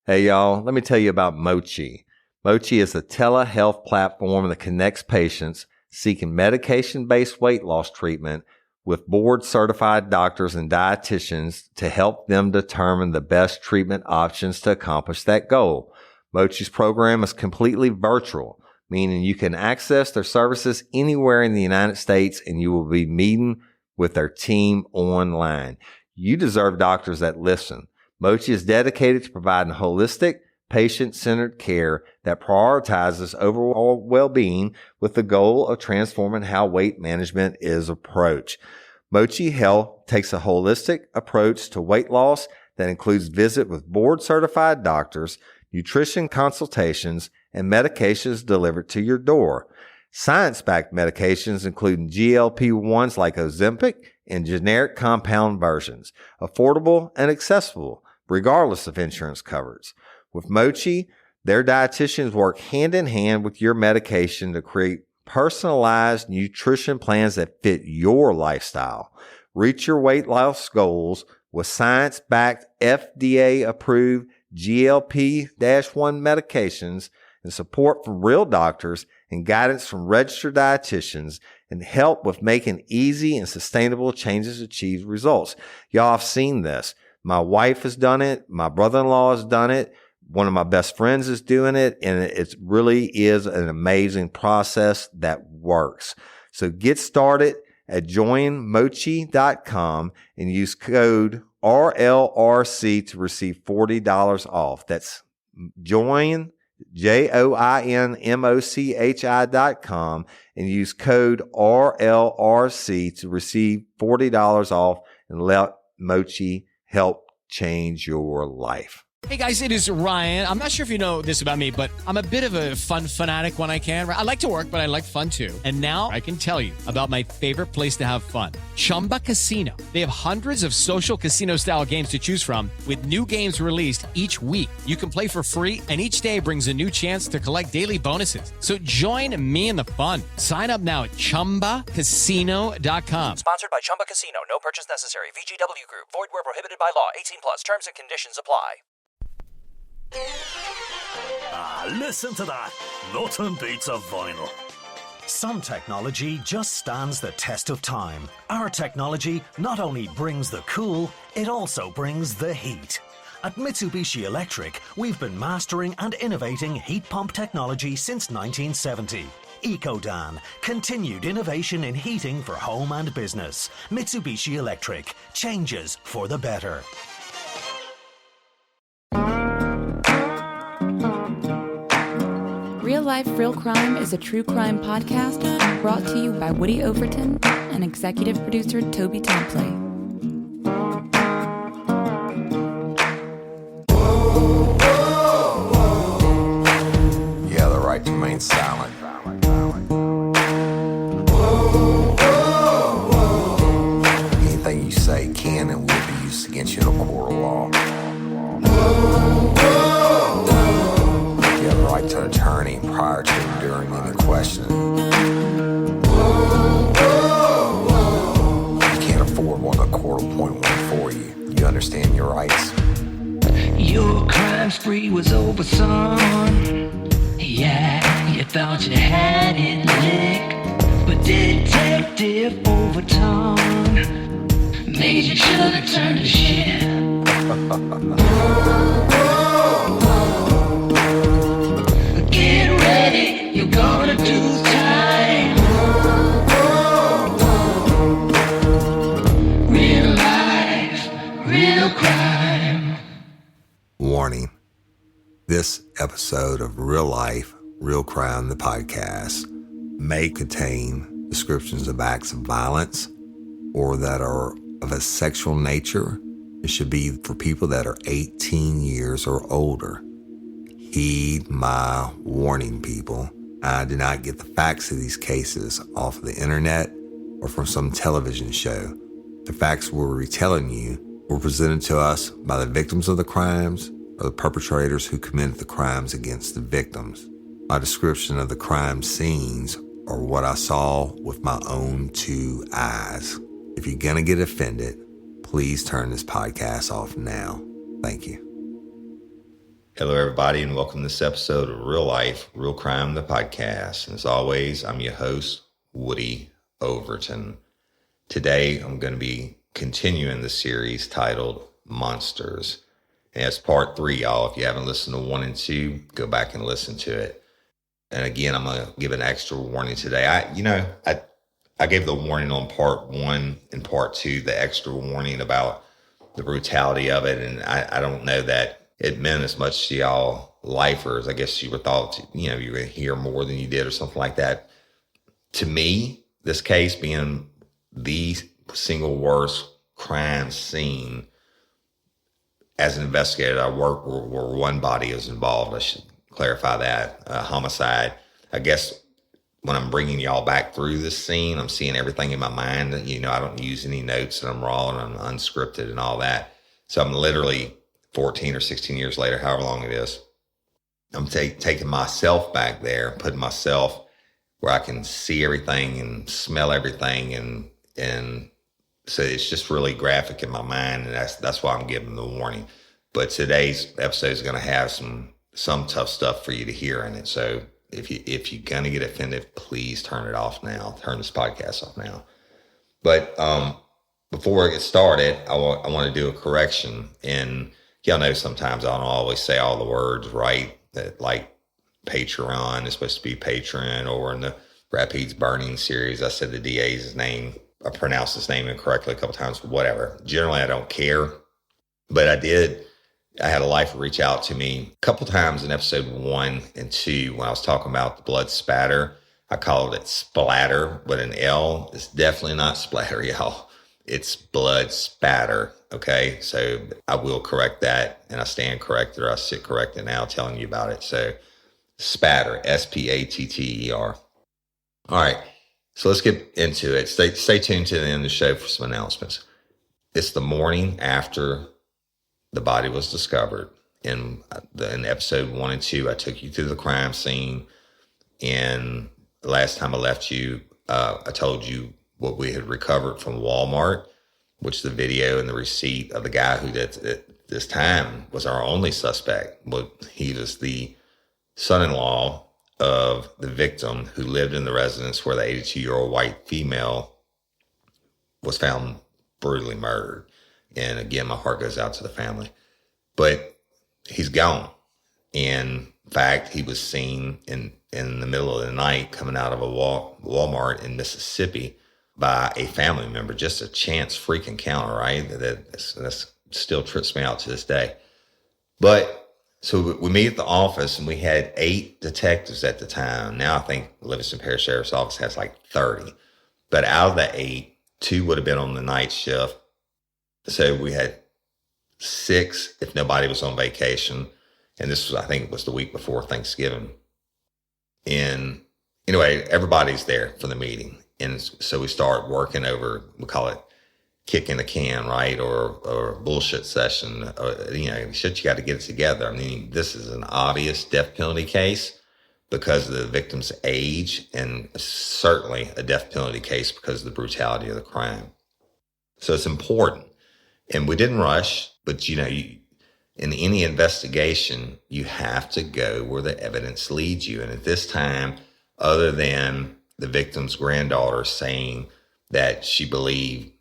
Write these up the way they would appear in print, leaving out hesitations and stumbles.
Hey, y'all, let me tell you about Mochi. Mochi is a telehealth platform that connects patients seeking medication-based weight loss treatment with board-certified doctors and dietitians to help them determine the best treatment options to accomplish that goal. Mochi's program is completely virtual, meaning you can access their services anywhere in the United States and you will be meeting with their team online. You deserve doctors that listen. Mochi is dedicated to providing holistic, patient-centered care that prioritizes overall well-being with the goal of transforming how weight management is approached. Mochi Health takes a holistic approach to weight loss that includes visit with board-certified doctors, nutrition consultations, and medications delivered to your door. Science-backed medications including GLP-1s like Ozempic and generic compound versions, affordable and accessible, regardless of insurance coverage. With Mochi, their dietitians work hand in hand with your medication to create personalized nutrition plans that fit your lifestyle. Reach your weight loss goals with science-backed, FDA-approved GLP-1 medications and support from real doctors and guidance from registered dietitians and help with making easy and sustainable changes to achieve results. Y'all have seen this. My wife has done it. My brother-in-law has done it. One of my best friends is doing it. And it really is an amazing process that works. So get started at joinmochi.com and use code RLRC to receive $40 off. That's joinmochi.com and use code RLRC to receive $40 off and let Mochi help change your life. Hey guys, it is Ryan. I'm not sure if you know this about me, but I'm a bit of a fun fanatic when I can. I like to work, but I like fun too. And now I can tell you about my favorite place to have fun. Chumba Casino. They have hundreds of social casino style games to choose from with new games released each week. You can play for free and each day brings a new chance to collect daily bonuses. So join me in the fun. Sign up now at ChumbaCasino.com. Sponsored by Chumba Casino. No purchase necessary. VGW Group. Void where prohibited by law. 18 plus. Terms and conditions apply. Listen to that. Nothing beats a vinyl. Some technology just stands the test of time. Our technology not only brings the cool, it also brings the heat. At Mitsubishi Electric, we've been mastering and innovating heat pump technology since 1970. EcoDan, continued innovation in heating for home and business. Mitsubishi Electric, changes for the better. Real Life, Real Crime is a true crime podcast brought to you by Woody Overton and executive producer Toby Templey. You have the right to remain silent. Anything you say can and will be used against you in a court of law. You have the right to an attorney prior to and during any questioning. You can't afford one, the court will appoint one for you. You understand your rights? Your crime spree was over, son. Yeah, you thought you had it licked, but Detective Overton made you should have turned to shit. Get ready, you're gonna do time. Real life, real crime. Warning. This episode of Real Life, Real Crime, the podcast, may contain descriptions of acts of violence or that are of a sexual nature. It should be for people that are 18 years or older. Heed my warning, people. I did not get the facts of these cases off of the internet or from some television show. The facts we're retelling you were presented to us by the victims of the crimes or the perpetrators who committed the crimes against the victims. My description of the crime scenes are what I saw with my own two eyes. If you're gonna get offended, please turn this podcast off now. Thank you. Hello, everybody, and welcome to this episode of Real Life, Real Crime, the podcast. And as always, I'm your host, Woody Overton. Today, I'm going to be continuing the series titled Monsters. And it's part 3, y'all. If you haven't listened to 1 and 2, go back and listen to it. And again, I'm going to give an extra warning today. I gave the warning on part 1 and part 2, the extra warning about the brutality of it. And I don't know that it meant as much to y'all lifers. I guess you were thought, you were going to hear more than you did or something like that. To me, this case being the single worst crime scene, as an investigator, I work where one body is involved. I should clarify that. Homicide. I guess when I'm bringing y'all back through this scene, I'm seeing everything in my mind. I don't use any notes, and I'm raw and I'm unscripted and all that. So I'm literally 14 or 16 years later, however long it is, I'm taking myself back there, putting myself where I can see everything and smell everything. And so it's just really graphic in my mind. And that's why I'm giving the warning. But today's episode is going to have some tough stuff for you to hear in it. So if you're going to get offended, please turn it off now. Turn this podcast off now. But before I get started, I want to do a correction. And y'all know sometimes I don't always say all the words right. That, like, Patreon is supposed to be patron, or in the Rapides Burning series, I said the DA's name. I pronounced his name incorrectly a couple times. Whatever. Generally, I don't care. But I had a lifer reach out to me a couple times in episode 1 and 2 when I was talking about the blood spatter. I called it splatter with an L. It's definitely not splatter, y'all. It's blood spatter. Okay, so I will correct that, and I stand corrected, or I sit corrected now telling you about it. So spatter, S-P-A-T-T-E-R. All right, so let's get into it. Stay tuned to the end of the show for some announcements. It's the morning after the body was discovered. In episode 1 and 2, I took you through the crime scene, and the last time I left you, I told you what we had recovered from Walmart, which the video and the receipt of the guy who at this time was our only suspect. Well, he was the son-in-law of the victim who lived in the residence where the 82-year-old white female was found brutally murdered. And again, my heart goes out to the family. But he's gone. In fact, he was seen in the middle of the night coming out of a Walmart in Mississippi by a family member. Just a chance freak encounter, right? That still trips me out to this day. But so we meet at the office, and we had 8 detectives at the time. Now I think Livingston Parish Sheriff's Office has like 30. But out of the 8, 2 would have been on the night shift. So we had 6 if nobody was on vacation. And this was, I think it was the week before Thanksgiving. And anyway, everybody's there for the meeting. And so we start working over, we call it kicking the can, right? Or bullshit session, or, shit, you got to get it together. I mean, this is an obvious death penalty case because of the victim's age, and certainly a death penalty case because of the brutality of the crime. So it's important. And we didn't rush, but in any investigation, you have to go where the evidence leads you. And at this time, other than the victim's granddaughter saying that she believed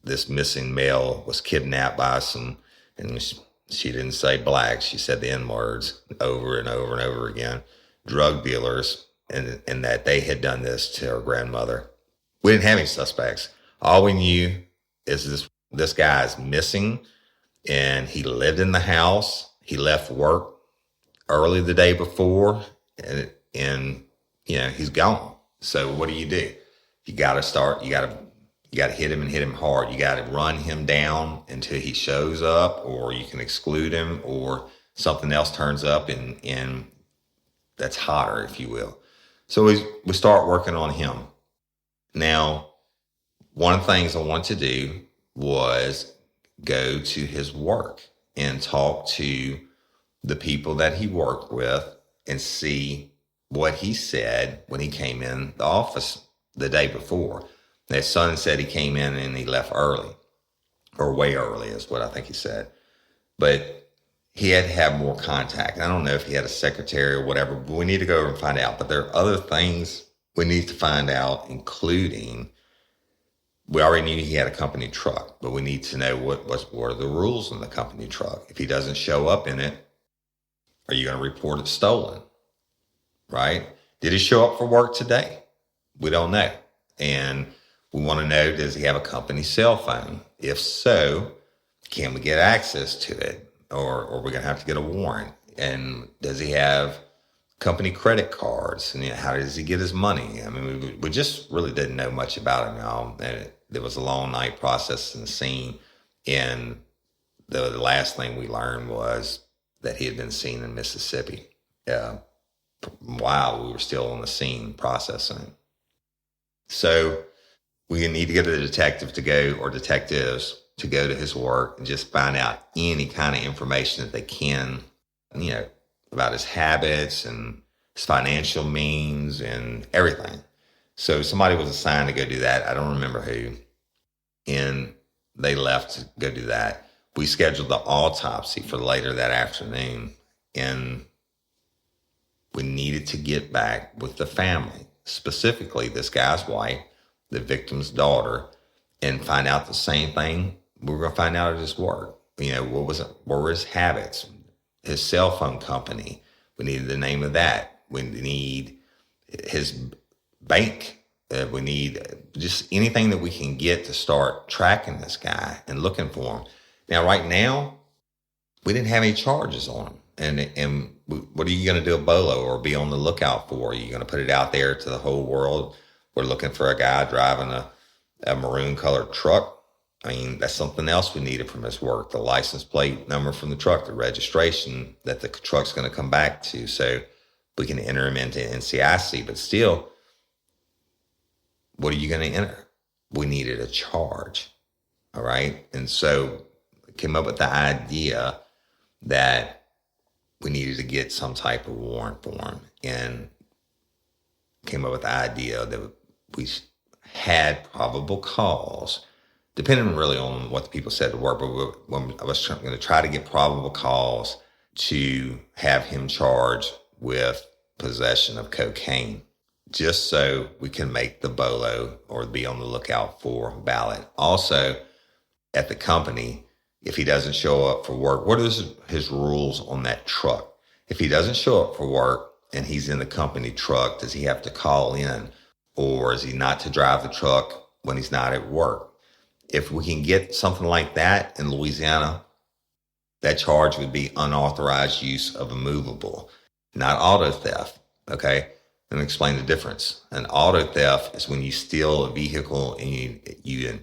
this missing male was kidnapped by and she didn't say black, she said the N-words over and over and over again, drug dealers, and that they had done this to her grandmother. We didn't have any suspects. All we knew is this guy is missing, and he lived in the house. He left work early the day before, and he's gone. So what do? You got to hit him and hit him hard. You got to run him down until he shows up, or you can exclude him, or something else turns up and that's hotter, if you will. So we start working on him. Now, one of the things I want to do was go to his work and talk to the people that he worked with and see what he said when he came in the office the day before. His son said he came in and he left early, or way early is what I think he said. But he had to have more contact. I don't know if he had a secretary or whatever, but we need to go over and find out. But there are other things we need to find out, including, we already knew he had a company truck, but we need to know what are the rules on the company truck. If he doesn't show up in it, are you going to report it stolen? Right? Did he show up for work today? We don't know. And we want to know, does he have a company cell phone? If so, can we get access to it? Or are we going to have to get a warrant? And does he have company credit cards? And how does he get his money? I mean, we just really didn't know much about him, y'all. And there was a long night processing the scene. And the last thing we learned was that he had been seen in Mississippi while we were still on the scene processing. So we need to get a detective to go, or detectives to go to his work and just find out any kind of information that they can, about his habits and his financial means and everything. So somebody was assigned to go do that. I don't remember who. And they left to go do that. We scheduled the autopsy for later that afternoon. And we needed to get back with the family, specifically this guy's wife, the victim's daughter, and find out the same thing we were going to find out at his work. What were his habits? His cell phone company. We needed the name of that. We need his bank. We need just anything that we can get to start tracking this guy and looking for him. Now, right now, we didn't have any charges on him. And what are you going to do a bolo or be on the lookout for? Are you going to put it out there to the whole world? We're looking for a guy driving a maroon colored truck. I mean, that's something else we needed from his work. The license plate number from the truck, the registration that the truck's going to come back to, so we can enter him into NCIC. But still, what are you going to enter? We needed a charge. All right. And so I came up with the idea that we needed to get some type of warrant for him, and came up with the idea that we had probable cause, depending really on what the people said to work. But I was going to try to get probable cause to have him charged with possession of cocaine, just so we can make the BOLO or be on the lookout for ballot. Also, at the company, if he doesn't show up for work, what is his rules on that truck? If he doesn't show up for work and he's in the company truck, does he have to call in, or is he not to drive the truck when he's not at work? If we can get something like that in Louisiana, that charge would be unauthorized use of a movable, not auto theft. Okay, let me explain the difference. An auto theft is when you steal a vehicle and you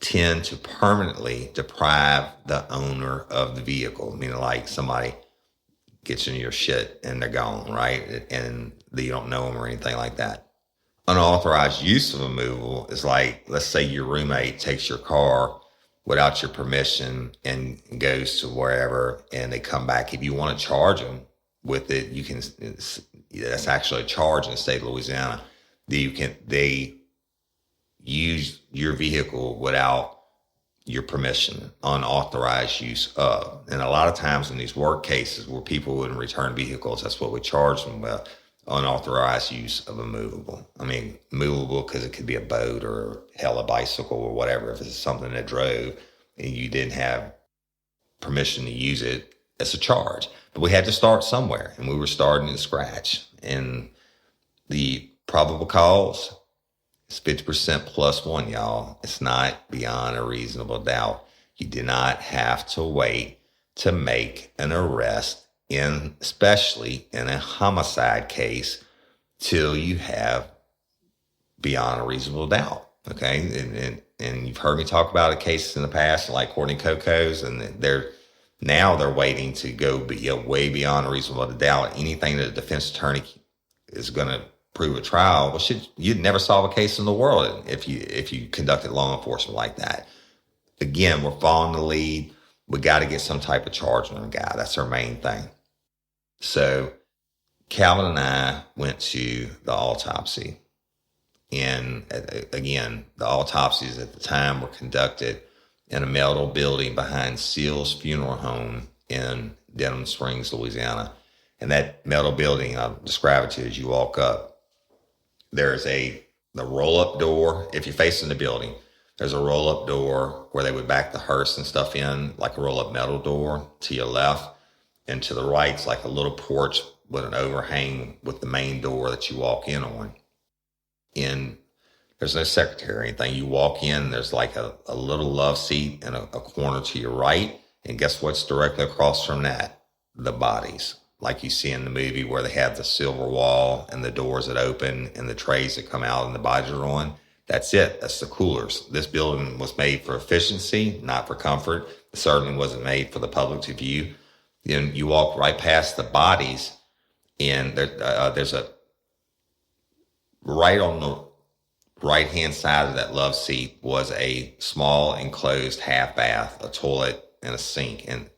intend to permanently deprive the owner of the vehicle, meaning like somebody gets in your shit and they're gone, right? And you don't know them or anything like that. Unauthorized use of a movable is like, let's say your roommate takes your car without your permission and goes to wherever, and they come back. If you want to charge them with it, you can. That's actually a charge in the state of Louisiana. They use your vehicle without your permission, unauthorized use of. And a lot of times in these work cases where people wouldn't return vehicles, that's what we charge them with. Unauthorized use of a movable. I mean, movable because it could be a boat or hell, a bicycle or whatever. If it's something that drove and you didn't have permission to use it, it's a charge. But we had to start somewhere, and we were starting to scratch. And the probable cause is 50% plus one, y'all. It's not beyond a reasonable doubt. You do not have to wait to make an arrest, especially in a homicide case, till you have beyond a reasonable doubt. Okay, and you've heard me talk about a case in the past, like Courtney Coco's, and they're waiting to go way beyond a reasonable doubt. Anything that a defense attorney is going to prove a trial, well, you'd never solve a case in the world if you conducted law enforcement like that. Again, we're following the lead. We got to get some type of charge on the guy. That's our main thing. So Calvin and I went to the autopsy. And again, the autopsies at the time were conducted in a metal building behind Seals Funeral Home in Denham Springs, Louisiana. And that metal building, I'll describe it to you as you walk up. There's the roll-up door. If you're facing the building, there's a roll-up door where they would back the hearse and stuff in, like a roll-up metal door to your left. And to the right's like a little porch with an overhang with the main door that you walk in on. And there's no secretary or anything. You walk in, there's like a little love seat and a corner to your right. And guess what's directly across from that? The bodies. Like you see in the movie where they have the silver wall and the doors that open and the trays that come out and the bodies are on. That's it. That's the coolers. This building was made for efficiency, not for comfort. It certainly wasn't made for the public to view. Then you walk right past the bodies, and there's a right on the right-hand side of that love seat was a small enclosed half bath, a toilet, and a sink, and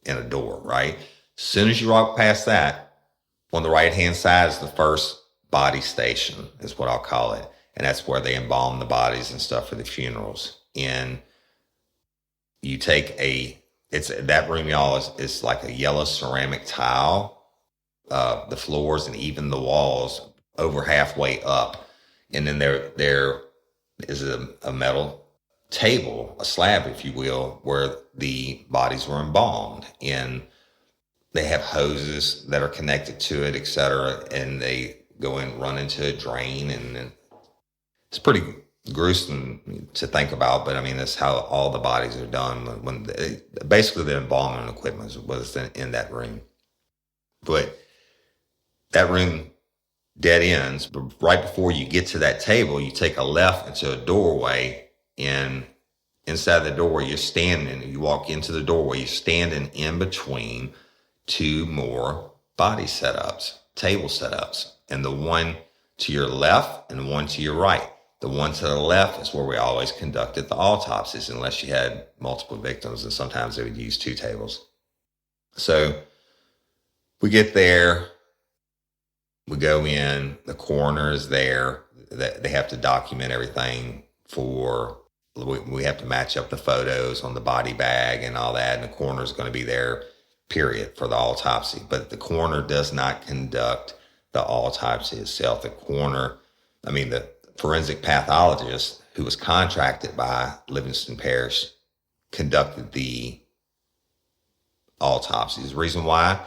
a door, right? As soon as you walk past that, on the right-hand side is the first body station, is what I'll call it. And that's where they embalm the bodies and stuff for the funerals. And you take that room, y'all, is like a yellow ceramic tile. The floors and even the walls over halfway up. And then there is a metal table, a slab, if you will, where the bodies were embalmed. And they have hoses that are connected to it, etc. And they go and run into a drain, and it's pretty gruesome to think about, but I mean, that's how all the bodies are done. Basically, the embalming equipment was in that room. But that room dead ends, but right before you get to that table, you take a left into a doorway, and inside the door, you're standing, you walk into the doorway, you're standing in between two more body setups, table setups, and the one to your left and the one to your right. The one to the left is where we always conducted the autopsies, unless you had multiple victims, and sometimes they would use two tables. So we get there, we go in, the coroner is there. They have to document everything we have to match up the photos on the body bag and all that, and the coroner is going to be there, period, for the autopsy. But the coroner does not conduct the autopsy itself. The forensic pathologist who was contracted by Livingston Parish conducted the autopsies. The reason why,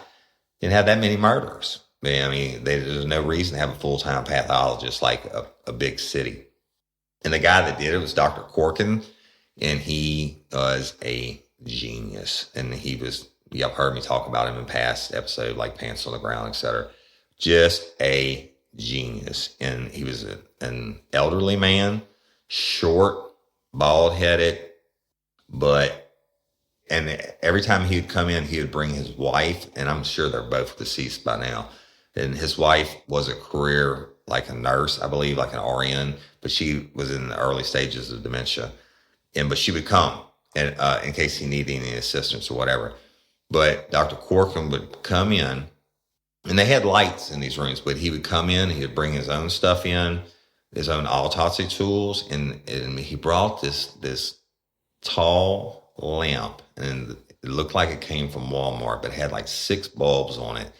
didn't have that many murders. I mean, there's no reason to have a full-time pathologist like a big city. And the guy that did it was Dr. Corkin, and he was a genius. And y'all heard me talk about him in past episodes, like Pants on the Ground, etc. Just a genius. And he was an elderly man, short, bald-headed, and every time he would come in, he would bring his wife, and I'm sure they're both deceased by now. And his wife was a career like a nurse, I believe, like an RN, but she was in the early stages of dementia. But she would come and in case he needed any assistance or whatever. But Dr. Corkin would come in, and they had lights in these rooms, but he would come in, he would bring his own stuff in, his own autopsy tools, and he brought this tall lamp, and it looked like it came from Walmart, but it had like 6 bulbs on it,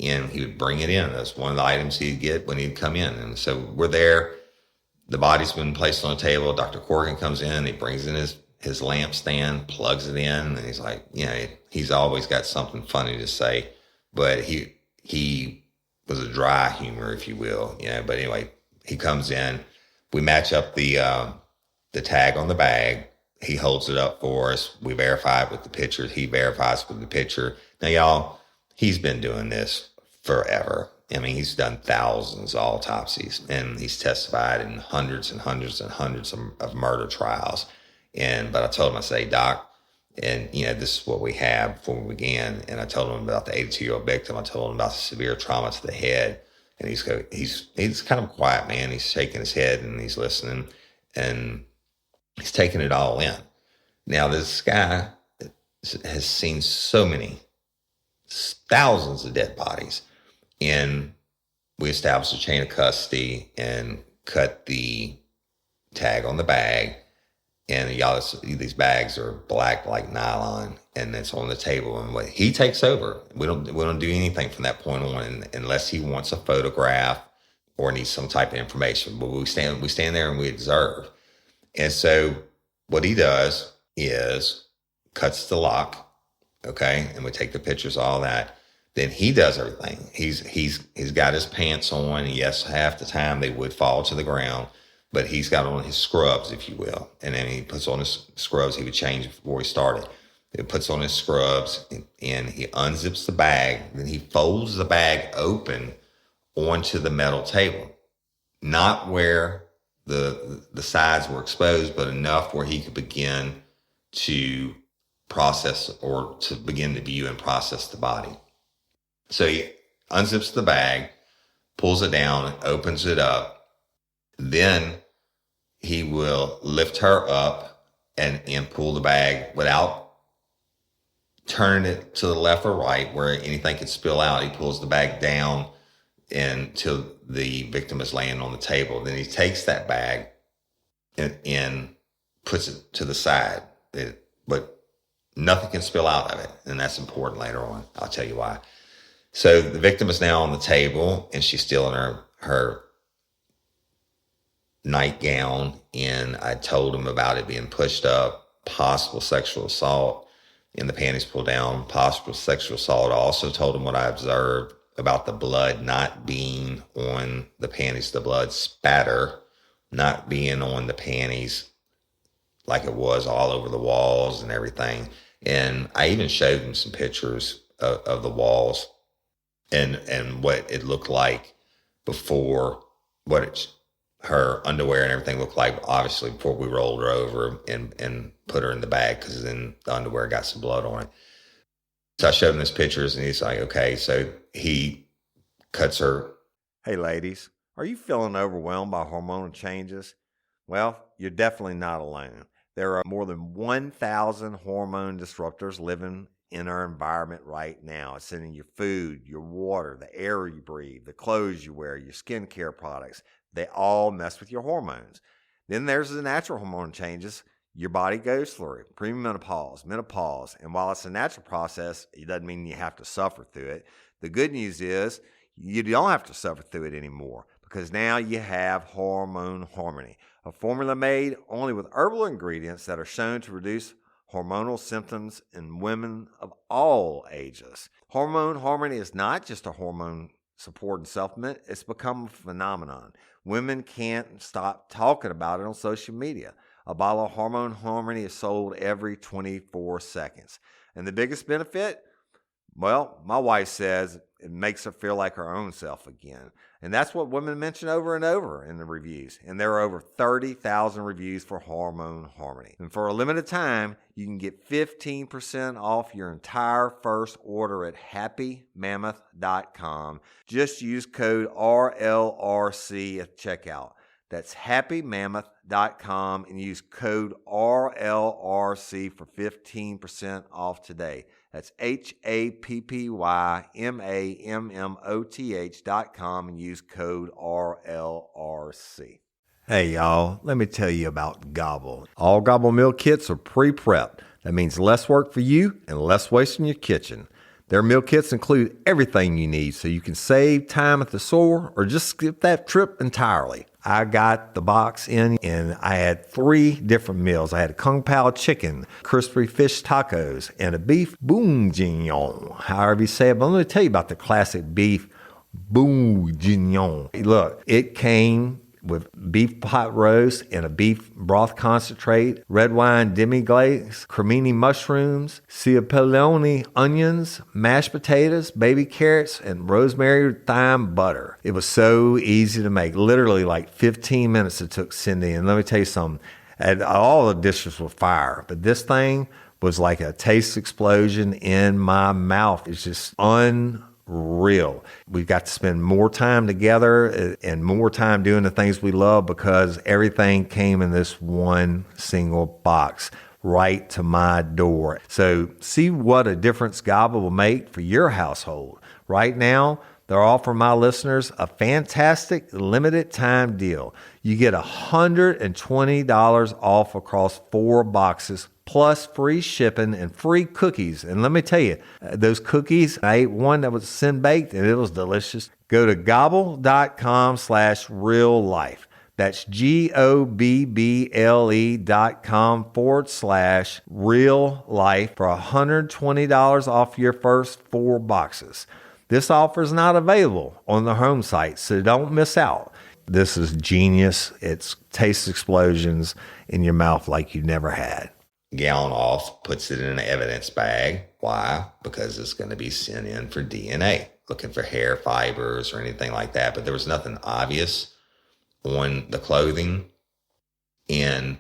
and he would bring it in. That's one of the items he'd get when he'd come in. And so we're there, the body's been placed on a table, Dr. Corkin comes in, he brings in his lamp stand, plugs it in, and he's like, he's always got something funny to say, but he was a dry humor, if you will, but anyway, he comes in, we match up the tag on the bag, he holds it up for us, we verify it with the picture, he verifies with the picture. Now, y'all, he's been doing this forever. I mean, he's done thousands of autopsies, and he's testified in hundreds and hundreds and hundreds of murder trials. But I told him, I say, Doc, and this is what we have before we began. And I told him about the 82-year-old victim. I told him about the severe trauma to the head. And he's kind of a quiet man. He's shaking his head and he's listening, and he's taking it all in. Now, this guy has seen so many, thousands of dead bodies. And we established a chain of custody and cut the tag on the bag. And y'all, these bags are black like nylon, and it's on the table. And what he takes over, we don't do anything from that point on, unless he wants a photograph or needs some type of information. But we stand there and we observe. And so what he does is cuts the lock, okay, and we take the pictures, all that. Then he does everything. He's got his pants on. Yes, half the time they would fall to the ground, but he's got on his scrubs, if you will. And then he puts on his scrubs. He would change before he started. He puts on his scrubs and he unzips the bag. Then he folds the bag open onto the metal table, not where the sides were exposed, but enough where he could begin to process or to begin to view and process the body. So he unzips the bag, pulls it down, opens it up. Then he will lift her up and pull the bag without turning it to the left or right where anything could spill out. He pulls the bag down until the victim is laying on the table. Then he takes that bag and puts it to the side. But nothing can spill out of it. And that's important later on. I'll tell you why. So the victim is now on the table, and she's still in her nightgown. And I told him about it being pushed up, possible sexual assault, and the panties pulled down, possible sexual assault. I also told him what I observed about the blood not being on the panties, the blood spatter not being on the panties like it was all over the walls and everything. And I even showed him some pictures of the walls and what it looked like before, her underwear and everything looked like, obviously, before we rolled her over and put her in the bag, because then the underwear got some blood on it. So I showed him these pictures, and he's like, okay. So he cuts her. Hey, ladies, are you feeling overwhelmed by hormonal changes? Well, you're definitely not alone. There are more than 1,000 hormone disruptors living in our environment right now. It's in your food, your water, the air you breathe, the clothes you wear, your skincare products. They all mess with your hormones. Then there's the natural hormone changes your body goes through, premenopause, menopause. And while it's a natural process, it doesn't mean you have to suffer through it. The good news is you don't have to suffer through it anymore, because now you have Hormone Harmony, a formula made only with herbal ingredients that are shown to reduce hormonal symptoms in women of all ages. Hormone Harmony is not just a hormone support and supplement. It's become a phenomenon. Women can't stop talking about it on social media. A bottle of Hormone Harmony is sold every 24 seconds. And the biggest benefit? Well, my wife says it makes her feel like her own self again. And that's what women mention over and over in the reviews. And there are over 30,000 reviews for Hormone Harmony. And for a limited time, you can get 15% off your entire first order at happymammoth.com. Just use code RLRC at checkout. That's happymammoth.com and use code RLRC for 15% off today. That's happymammoth.com and use code RLRC. Hey, y'all, let me tell you about Gobble. All Gobble meal kits are pre-prepped. That means less work for you and less waste in your kitchen. Their meal kits include everything you need so you can save time at the store or just skip that trip entirely. I got the box in and I had 3 different meals. I had a Kung Pao chicken, crispy fish tacos, and a beef bourguignon, however you say it. But let me tell you about the classic beef bourguignon. Look, it came with beef pot roast and a beef broth concentrate, red wine demi-glace, cremini mushrooms, cipollone onions, mashed potatoes, baby carrots, and rosemary thyme butter. It was so easy to make. Literally like 15 minutes it took Cindy. And let me tell you something, all the dishes were fire, but this thing was like a taste explosion in my mouth. It's just unreal. We got to spend more time together and more time doing the things we love because everything came in this one single box right to my door. So see what a difference Gobble will make for your household. Right now, they're offering my listeners a fantastic limited time deal. You get $120 off across 4 boxes, plus free shipping and free cookies. And let me tell you, those cookies, I ate one that was sin baked and it was delicious. Go to gobble.com/real life. That's GOBBLE.com/real life for $120 off your first 4 boxes. This offer is not available on the home site, so don't miss out. This is genius. It's taste explosions in your mouth like you never had. Gallon off, puts it in an evidence bag. Why? Because it's going to be sent in for DNA, looking for hair fibers or anything like that. But there was nothing obvious on the clothing. And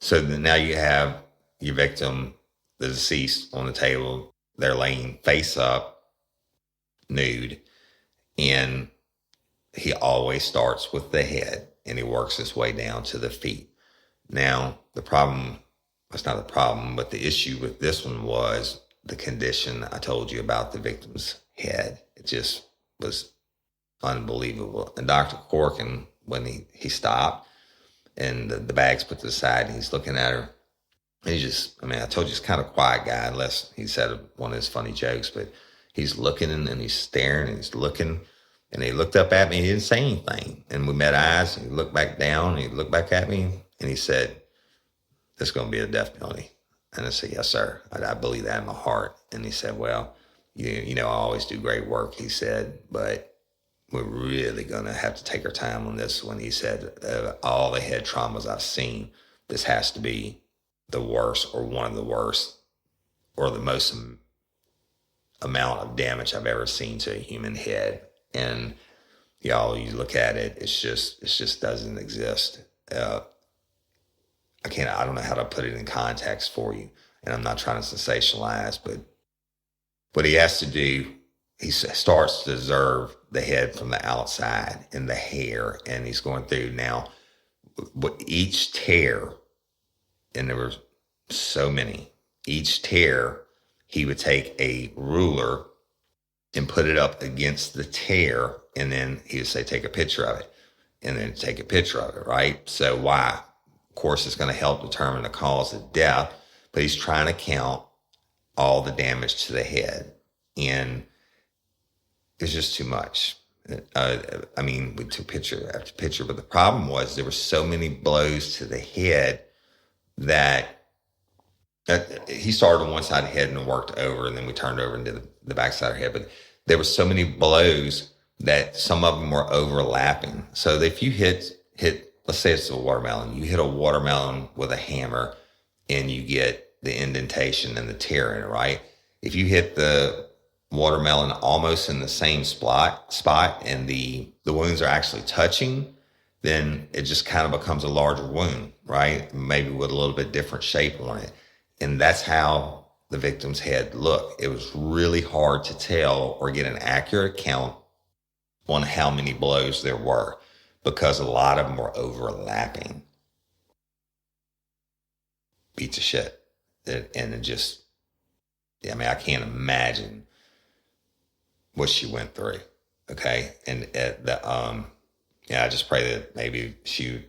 so now you have your victim, the deceased, on the table. They're laying face up, nude, and he always starts with the head and he works his way down to the feet. Now, the problem, that's not the problem, but the issue with this one was the condition I told you about the victim's head. It just was unbelievable. And Dr. Corkin, when he stopped and the bag's put to the side and he's looking at her, I told you he's kind of a quiet guy unless he said one of his funny jokes, but he's looking and he's staring and he's looking, and he looked up at me. He didn't say anything. And we met eyes, and he looked back down, and he looked back at me, and he said, "This is going to be a death penalty." And I said, "Yes, sir. I believe that in my heart." And he said, "Well, you know, I always do great work," he said, "but we're really going to have to take our time on this one." He said, "All the head traumas I've seen, this has to be the worst or one of the worst or the most amount of damage I've ever seen to a human head." And y'all, you look at it, it just doesn't exist. I don't know how to put it in context for you. And I'm not trying to sensationalize, but what he has to do, he starts to observe the head from the outside and the hair. And he's going through now each tear, and there were so many, each tear, he would take a ruler and put it up against the tear, and then he would say, "Take a picture of it," and then take a picture of it, right? So why? Of course, it's going to help determine the cause of death, but he's trying to count all the damage to the head, and it's just too much. We took picture after picture, but the problem was there were so many blows to the head that he started on one side of the head and worked over, and then we turned over into the back side of the head. But there were so many blows that some of them were overlapping. So if you hit, let's say it's a watermelon, you hit a watermelon with a hammer and you get the indentation and the tear in it, right? If you hit the watermelon almost in the same spot and the wounds are actually touching, then it just kind of becomes a larger wound, right? Maybe with a little bit different shape on it. And that's how the victim's head looked. It was really hard to tell or get an accurate count on how many blows there were because a lot of them were overlapping. Beat the shit. And it just, I can't imagine what she went through. Okay. And I just pray that maybe she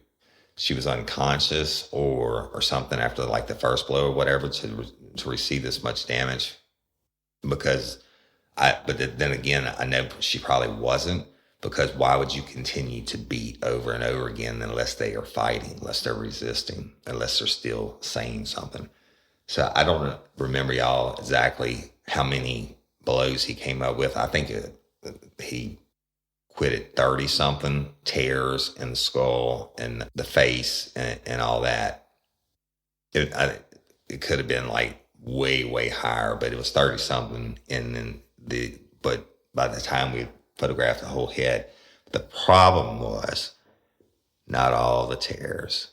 was unconscious or something after like the first blow or whatever to receive this much damage, but then again, I know she probably wasn't, because why would you continue to beat over and over again unless they are fighting, unless they're resisting, unless they're still saying something? So I don't remember, y'all, exactly how many blows he came up with. I think he quitted 30 something tears in the skull and the face and all that. It could have been like way higher, but it was 30 something. And then but by the time we photographed the whole head, the problem was not all the tears.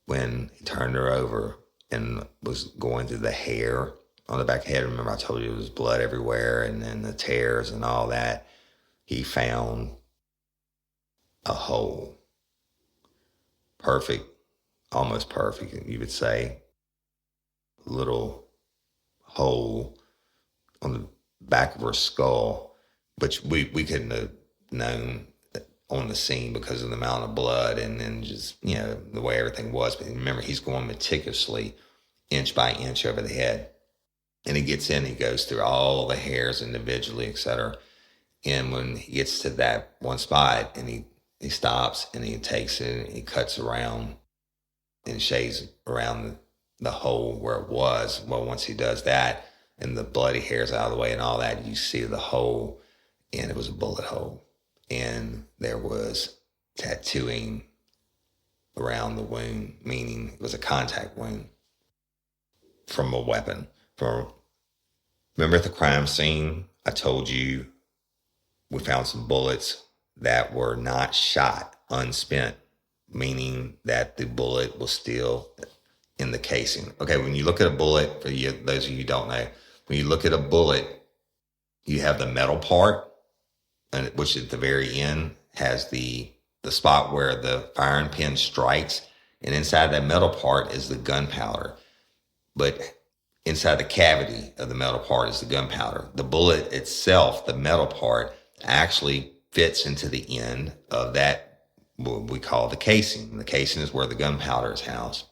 When he turned her over and was going through the hair on the back of the head, remember I told you there was blood everywhere, and then the tears and all that, he found a hole. Perfect, almost perfect, you would say. Little hole on the back of her skull which we couldn't have known on the scene because of the amount of blood and then just, the way everything was. But remember, he's going meticulously inch by inch over the head. And he gets in, he goes through all the hairs individually, et cetera. And when he gets to that one spot and he stops and he takes it and he cuts around and shaves around the hole where it was. Well, once he does that and the bloody hair's out of the way and all that, you see the hole, and it was a bullet hole. And there was tattooing around the wound, meaning it was a contact wound from a weapon. Remember at the crime scene, I told you we found some bullets that were not shot, unspent, meaning that the bullet was still in the casing. Okay, when you look at a bullet, for you, those of you who don't know, when you look at a bullet, you have the metal part, and which at the very end has the spot where the firing pin strikes, and inside that metal part is the gunpowder. But inside the cavity of the metal part is the gunpowder. The bullet itself, the metal part, actually fits into the end of that, what we call the casing. The casing is where the gunpowder is housed.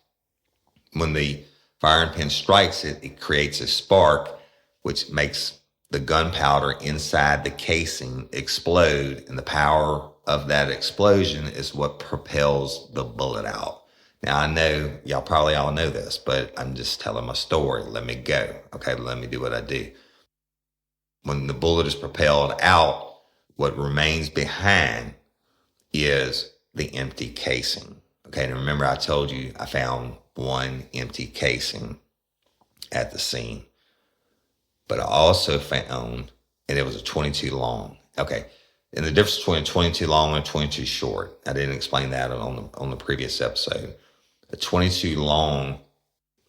When the firing pin strikes it, it creates a spark, which makes the gunpowder inside the casing explode, and the power of that explosion is what propels the bullet out. Now, I know y'all probably all know this, but I'm just telling my story. Let me go. Okay, let me do what I do. When the bullet is propelled out, what remains behind is the empty casing. Okay, and remember I told you I found one empty casing at the scene. But I also found, and it was a 22 long. Okay, and the difference between a 22 long and a 22 short, I didn't explain that on the previous episode. A 22 long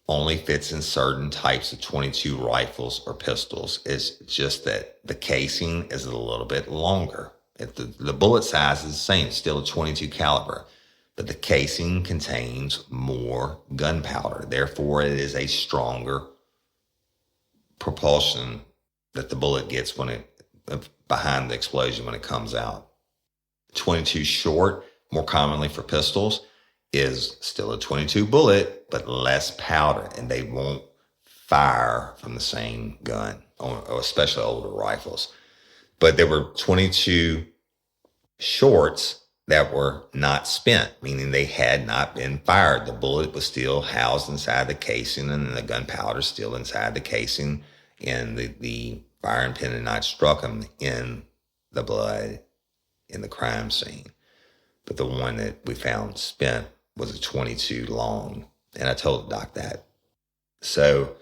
only fits in certain types of 22 rifles or pistols. It's just that the casing is a little bit longer. If the bullet size is the same, it's still a 22 caliber, but the casing contains more gunpowder. Therefore, it is a stronger propulsion that the bullet gets when it behind the explosion when it comes out. 22 short, more commonly for pistols, is still a 22 bullet, but less powder, and they won't fire from the same gun, or especially older rifles. But there were 22 shorts that were not spent, meaning they had not been fired. The bullet was still housed inside the casing, and the gunpowder still inside the casing, and the firing pin had not struck him in the blood in the crime scene. But the one that we found spent was a 22 long, and I told the doc that. So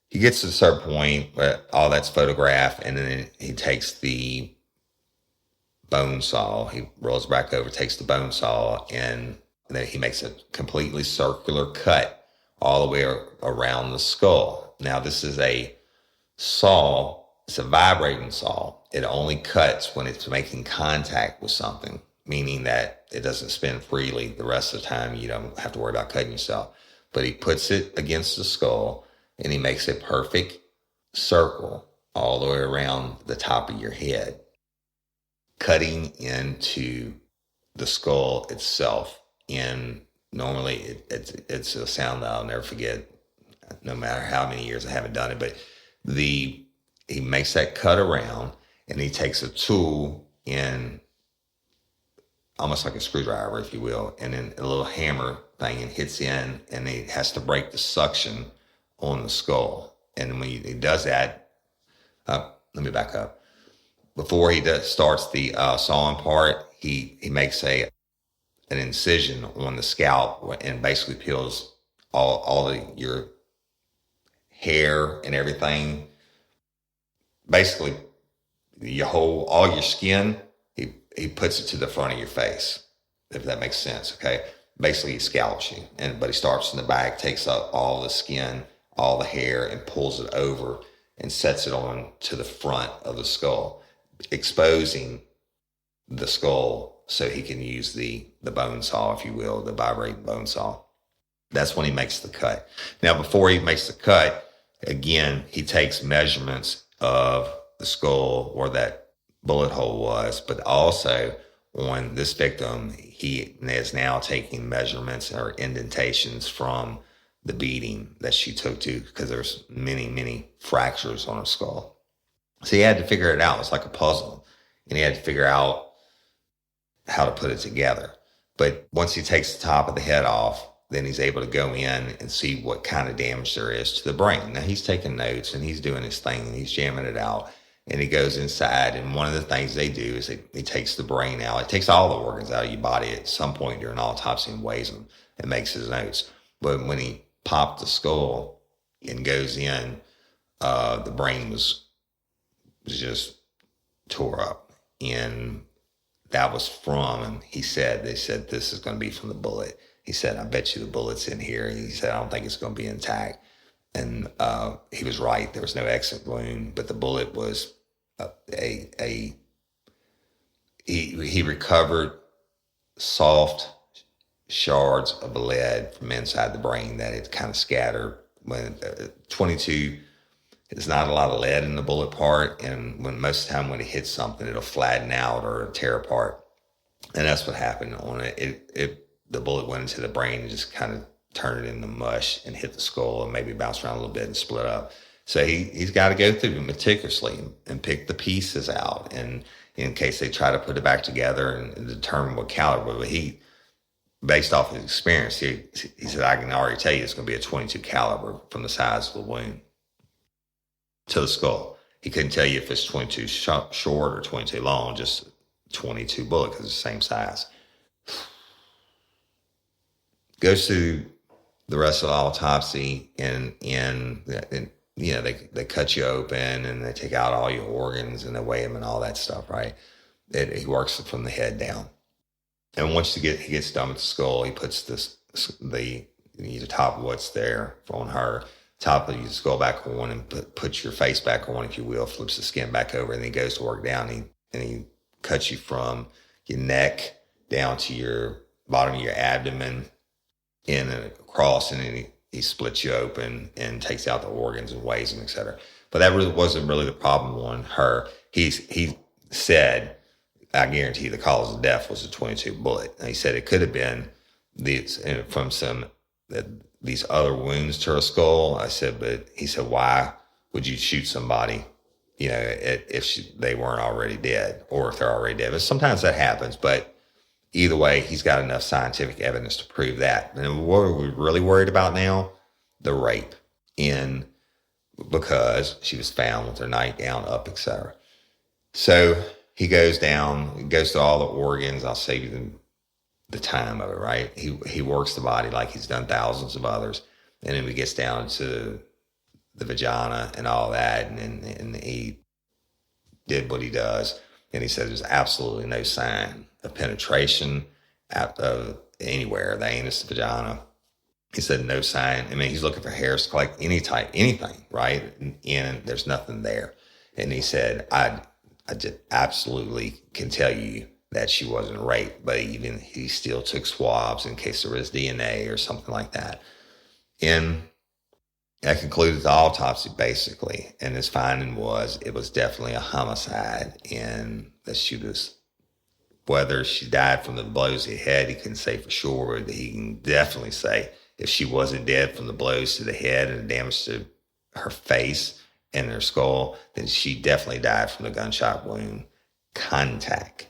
he gets to a certain point where all that's photographed, and then he takes the bone saw, he rolls back over, takes the bone saw, and then he makes a completely circular cut all the way around the skull. Now, this is a saw, it's a vibrating saw. It only cuts when it's making contact with something, meaning that it doesn't spin freely. The rest of the time, you don't have to worry about cutting yourself. But he puts it against the skull, and he makes a perfect circle all the way around the top of your head, cutting into the skull itself. And normally it's a sound that I'll never forget, no matter how many years I haven't done it. But he makes that cut around, and he takes a tool in almost like a screwdriver, if you will, and then a little hammer thing, and hits in, and he has to break the suction on the skull. And when he does that, let me back up. Before he starts the sawing part, he makes an incision on the scalp and basically peels all of your hair and everything. Basically, all your skin, he puts it to the front of your face, if that makes sense, okay? Basically, he scalps you, but he starts in the back, takes up all the skin, all the hair, and pulls it over and sets it on to the front of the skull, exposing the skull so he can use the bone saw, if you will, the vibrating bone saw. That's when he makes the cut. Now, before he makes the cut, again, he takes measurements of the skull or that bullet hole was, but also on this victim, he is now taking measurements or indentations from the beating that she took to, because there's many, many fractures on her skull. So he had to figure it out. It's like a puzzle, and he had to figure out how to put it together. But once he takes the top of the head off, then he's able to go in and see what kind of damage there is to the brain. Now, he's taking notes and he's doing his thing and he's jamming it out. And he goes inside, and one of the things they do is he takes the brain out. It takes all the organs out of your body at some point during autopsy and weighs them and makes his notes. But when he popped the skull and goes in, the brain was just tore up. And that was from, and they said, this is going to be from the bullet. He said, I bet you the bullet's in here. He said, I don't think it's going to be intact. And he was right. There was no exit wound, but the bullet was he recovered soft shards of lead from inside the brain that it kind of scattered. When 22, there's not a lot of lead in the bullet part, and when most of the time when it hits something, it'll flatten out or tear apart. And that's what happened on it. The bullet went into the brain and just kind of turned it into mush and hit the skull and maybe bounced around a little bit and split up. So he's got to go through it meticulously and pick the pieces out, and in case they try to put it back together and determine what caliber. But he, based off his experience, he said, I can already tell you it's going to be a 22 caliber from the size of the wound to the skull. He couldn't tell you if it's 22 short or 22 long, just 22 bullet because it's the same size. Goes through the rest of the autopsy, and you know, they cut you open and they take out all your organs and they weigh them and all that stuff, right? He works from the head down. And once he gets done with the skull, he puts the top of what's there on her, top of your skull back on, and puts your face back on, if you will, flips the skin back over, and then he goes to work down, and he cuts you from your neck down to your bottom of your abdomen in and across, and then he splits you open and takes out the organs and weighs them, etc. But that really wasn't really the problem on her. He said, I guarantee the cause of death was a 22 bullet. And he said it could have been from these other wounds to her skull. I said, but he said, why would you shoot somebody, you know, if they weren't already dead, or if they're already dead? But sometimes that happens, but either way, he's got enough scientific evidence to prove that. And what are we really worried about now? The rape. Because she was found with her nightgown up, etc. So he goes down, goes to all the organs. I'll save you the time of it, right? He works the body like he's done thousands of others. And then he gets down to the vagina and all that. And he did what he does. And he said there's absolutely no sign of penetration of anywhere, the anus, the vagina. He said no sign. I mean, he's looking for hairs, like anything, right? And there's nothing there. And he said, I just absolutely can tell you that she wasn't raped, but even he still took swabs in case there was DNA or something like that. And that concluded the autopsy, basically. And his finding was it was definitely a homicide, and that she was, whether she died from the blows to the head, he couldn't say for sure, but he can definitely say if she wasn't dead from the blows to the head and the damage to her face and her skull, then she definitely died from the gunshot wound, contact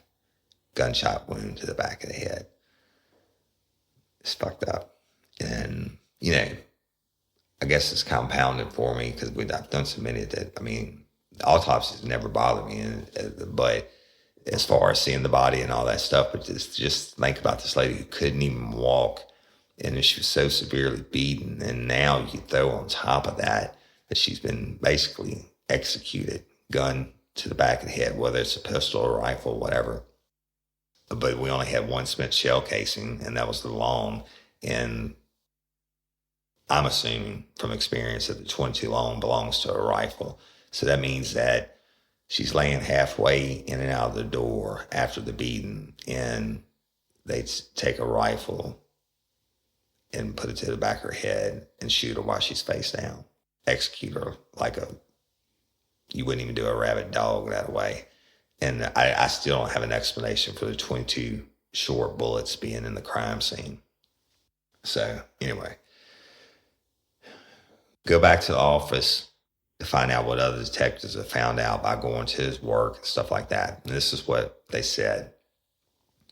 gunshot wound to the back of the head. It's fucked up. And, you know, I guess it's compounded for me because I've done so many that, I mean, autopsies never bothered me, but as far as seeing the body and all that stuff, but just think about this lady who couldn't even walk, and she was so severely beaten, and now you throw on top of that she's been basically executed, gun to the back of the head, whether it's a pistol or rifle, whatever. But we only had one spent shell casing, and that was the long, and I'm assuming from experience that the 22 long belongs to a rifle. So that means that she's laying halfway in and out of the door after the beating, and they take a rifle and put it to the back of her head and shoot her while she's face down. Execute her like you wouldn't even do a rabid dog that way. And I still don't have an explanation for the 22 short bullets being in the crime scene. So anyway, go back to the office to find out what other detectives have found out by going to his work and stuff like that. And this is what they said.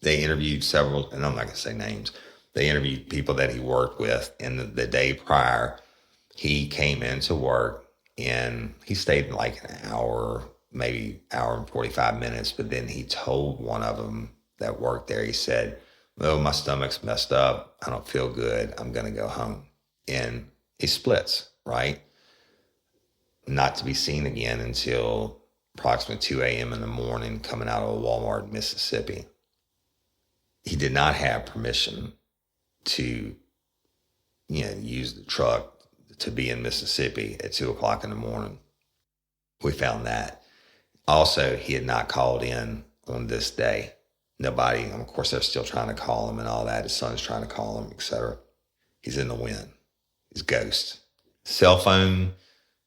They interviewed several, and I'm not going to say names, they interviewed people that he worked with. And the day prior, he came into work and he stayed like an hour, maybe hour and 45 minutes. But then he told one of them that worked there, he said, "Oh, my stomach's messed up. I don't feel good. I'm going to go home." And he splits, right? Not to be seen again until approximately 2 a.m. in the morning coming out of Walmart, Mississippi. He did not have permission to, use the truck to be in Mississippi at 2 o'clock in the morning. We found that. Also, he had not called in on this day. Nobody, of course, they're still trying to call him and all that. His son's trying to call him, etc. He's in the wind. He's ghost. Cell phone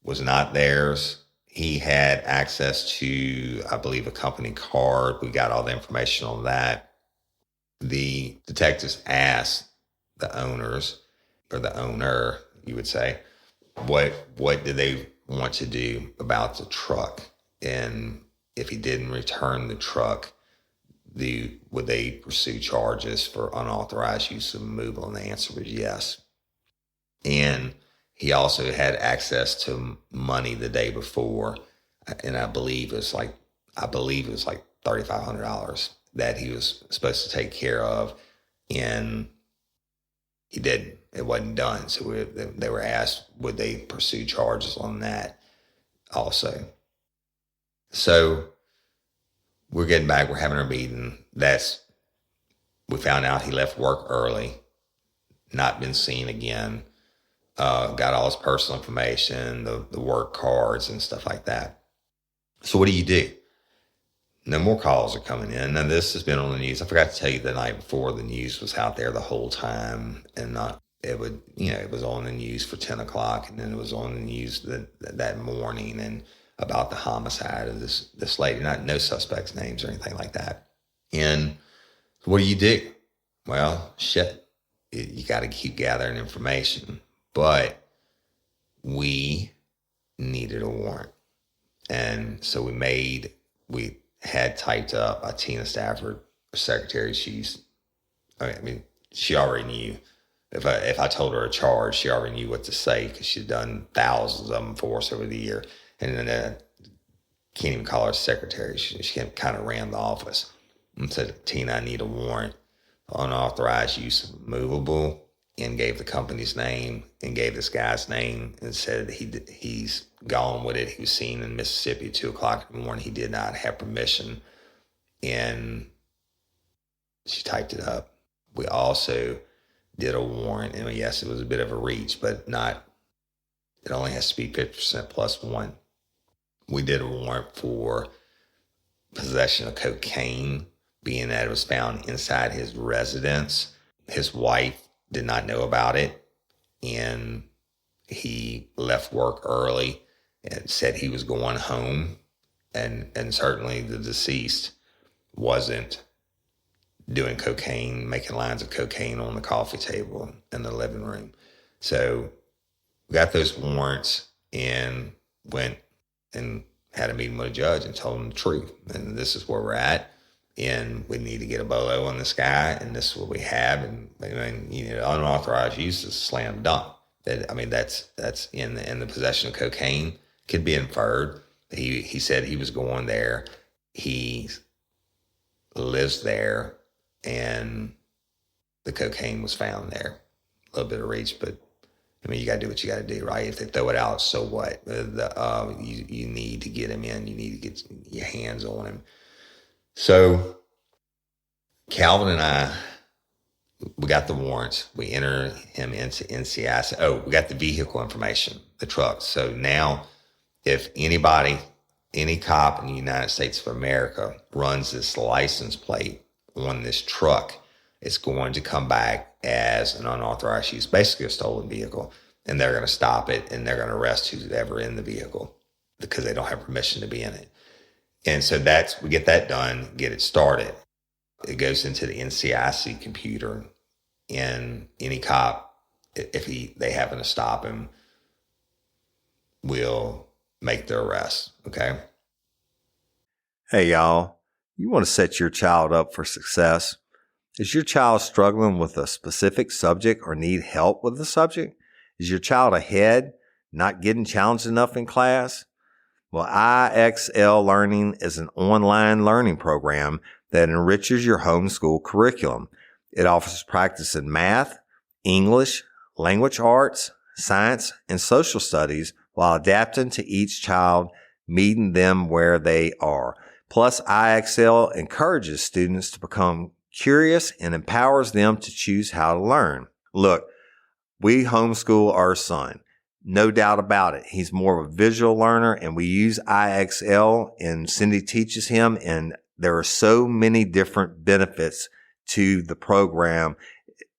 was not theirs. He had access to, I believe, a company card. We got all the information on that. The detectives asked the owners, or the owner, you would say, what did they want to do about the truck? And if he didn't return the truck, would they pursue charges for unauthorized use of removal? And the answer was yes. And he also had access to money the day before, and I believe it was like $3,500 that he was supposed to take care of, and he didn't. It wasn't done. So they were asked, would they pursue charges on that also? So we're getting back. We're having our meeting. We found out he left work early, not been seen again. Got all his personal information, the work cards and stuff like that. So what do you do? No more calls are coming in. Now, this has been on the news. I forgot to tell you the night before, the news was out there the whole time, and it was on the news for 10 o'clock, and then it was on the news that morning, and about the homicide of this lady. No suspects' names or anything like that. And what do? Well, shit, you got to keep gathering information. But we needed a warrant. And so we had typed up by Tina Stafford, our secretary. She already knew. If I told her a charge, she already knew what to say because she'd done thousands of them for us over the year. And then can't even call her secretary. She kind of ran the office and said, "Tina, I need a warrant for unauthorized use of movable," and gave the company's name and gave this guy's name and said he's gone with it. He was seen in Mississippi at 2 o'clock in the morning. He did not have permission. And she typed it up. We also did a warrant. And yes, it was a bit of a reach, but it only has to be 50% plus one. We did a warrant for possession of cocaine, being that it was found inside his residence. His wife did not know about it, and he left work early and said he was going home, and certainly the deceased wasn't doing cocaine, making lines of cocaine on the coffee table in the living room. So we got those warrants and went and had a meeting with a judge and told him the truth. And this is where we're at. And we need to get a bolo on this guy, and this is what we have. And unauthorized use is slam dunk. That's in the possession of cocaine could be inferred. He said he was going there. He lives there, and the cocaine was found there. A little bit of reach, but you got to do what you got to do, right? If they throw it out, so what? You need to get him in. You need to get your hands on him. So Calvin and I, we got the warrants. We enter him into NCIC. Oh, we got the vehicle information, the truck. So now if anybody, any cop in the United States of America runs this license plate on this truck, it's going to come back as an unauthorized use, basically a stolen vehicle. And they're going to stop it, and they're going to arrest who's ever in the vehicle because they don't have permission to be in it. And so we get that done, get it started. It goes into the NCIC computer, and any cop, if they happen to stop him, will make the arrest. Okay. Hey, y'all, you want to set your child up for success? Is your child struggling with a specific subject or need help with the subject? Is your child ahead, not getting challenged enough in class? Well, IXL Learning is an online learning program that enriches your homeschool curriculum. It offers practice in math, English, language arts, science, and social studies while adapting to each child, meeting them where they are. Plus, IXL encourages students to become curious and empowers them to choose how to learn. Look, we homeschool our son. No doubt about it. He's more of a visual learner, and we use IXL, and Cindy teaches him, and there are so many different benefits to the program.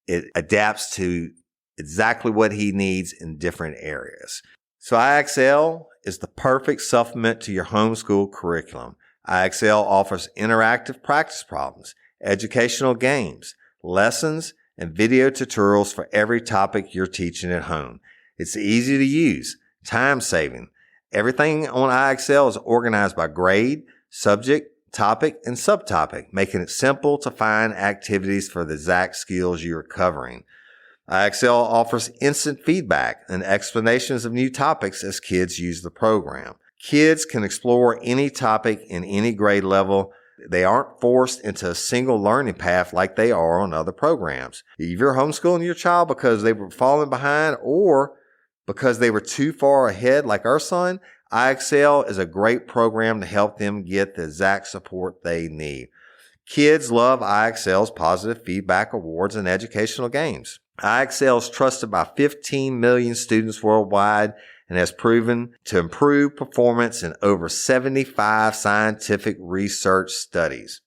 It adapts to exactly what he needs in different areas. So IXL is the perfect supplement to your homeschool curriculum. IXL offers interactive practice problems, educational games, lessons, and video tutorials for every topic you're teaching at home. It's easy to use, time-saving. Everything on IXL is organized by grade, subject, topic, and subtopic, making it simple to find activities for the exact skills you're covering. IXL offers instant feedback and explanations of new topics as kids use the program. Kids can explore any topic in any grade level. They aren't forced into a single learning path like they are on other programs. If you're homeschooling your child because they were falling behind or because they were too far ahead like our son, IXL is a great program to help them get the exact support they need. Kids love IXL's positive feedback awards and educational games. IXL is trusted by 15 million students worldwide and has proven to improve performance in over 75 scientific research studies.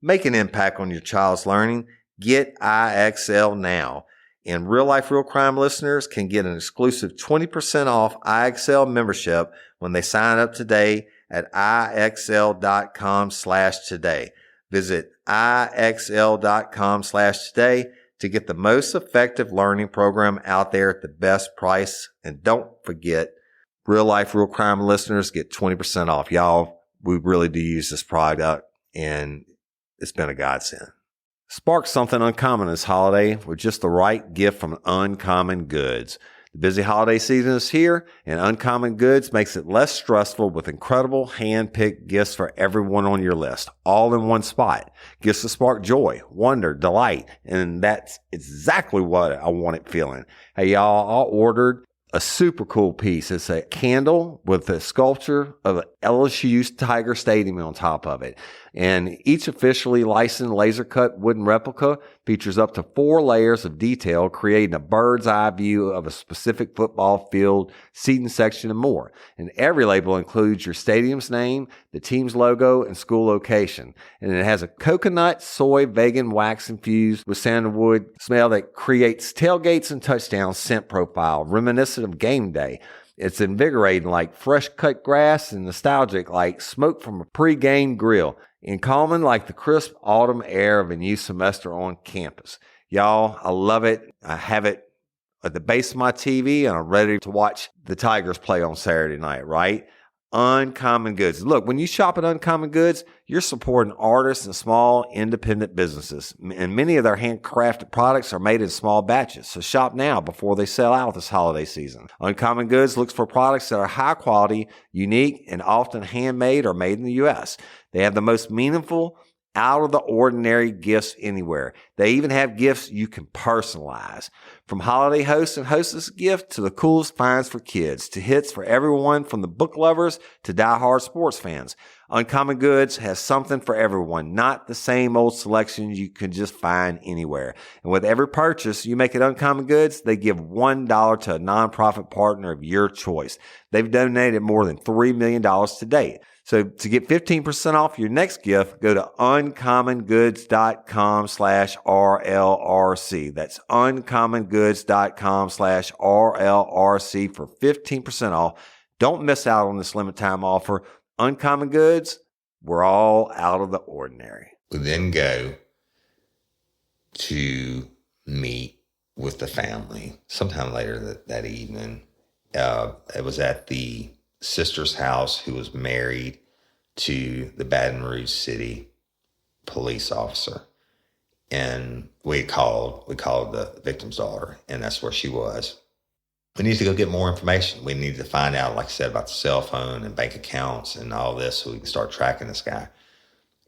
Make an impact on your child's learning. Get IXL now. And Real Life, Real Crime listeners can get an exclusive 20% off IXL membership when they sign up today at IXL.com/today. Visit IXL.com/today to get the most effective learning program out there at the best price. And don't forget, Real Life, Real Crime listeners get 20% off. Y'all, we really do use this product, and it's been a godsend. Spark something uncommon this holiday with just the right gift from Uncommon Goods. The busy holiday season is here, and Uncommon Goods makes it less stressful with incredible hand-picked gifts for everyone on your list, all in one spot. Gifts to spark joy, wonder, delight, and that's exactly what I wanted feeling. Hey, y'all, I ordered a super cool piece. It's a candle with a sculpture of LSU's Tiger Stadium on top of it. And each officially licensed laser cut wooden replica features up to 4 layers of detail, creating a bird's eye view of a specific football field, seating section, and more. And every label includes your stadium's name, the team's logo, and school location. And it has a coconut, soy, vegan wax infused with sandalwood smell that creates tailgates and touchdown scent profile, reminiscent of game day. It's invigorating like fresh cut grass and nostalgic like smoke from a pre-game grill, and calming like the crisp autumn air of a new semester on campus. Y'all, I love it. I have it at the base of my TV, and I'm ready to watch the Tigers play on Saturday night, right? Uncommon Goods. Look, when you shop at Uncommon Goods, you're supporting artists and small independent businesses. And many of their handcrafted products are made in small batches. So shop now before they sell out this holiday season. Uncommon Goods looks for products that are high quality, unique, and often handmade or made in the U.S. They have the most meaningful, out of the ordinary gifts anywhere. They even have gifts you can personalize. From holiday hosts and hostess gift to the coolest finds for kids to hits for everyone from the book lovers to diehard sports fans. Uncommon Goods has something for everyone, not the same old selection you can just find anywhere. And with every purchase you make at Uncommon Goods, they give $1 to a nonprofit partner of your choice. They've donated more than $3 million to date. So to get 15% off your next gift, go to uncommongoods.com/RLRC. That's uncommongoods.com/RLRC for 15% off. Don't miss out on this limited time offer. Uncommon Goods, were all out of the ordinary. We then go to meet with the family sometime later that evening. It was at the sister's house who was married to the Baton Rouge City police officer. And we called the victim's daughter, and that's where she was. We needed to go get more information. We needed to find out, like I said, about the cell phone and bank accounts and all this so we can start tracking this guy.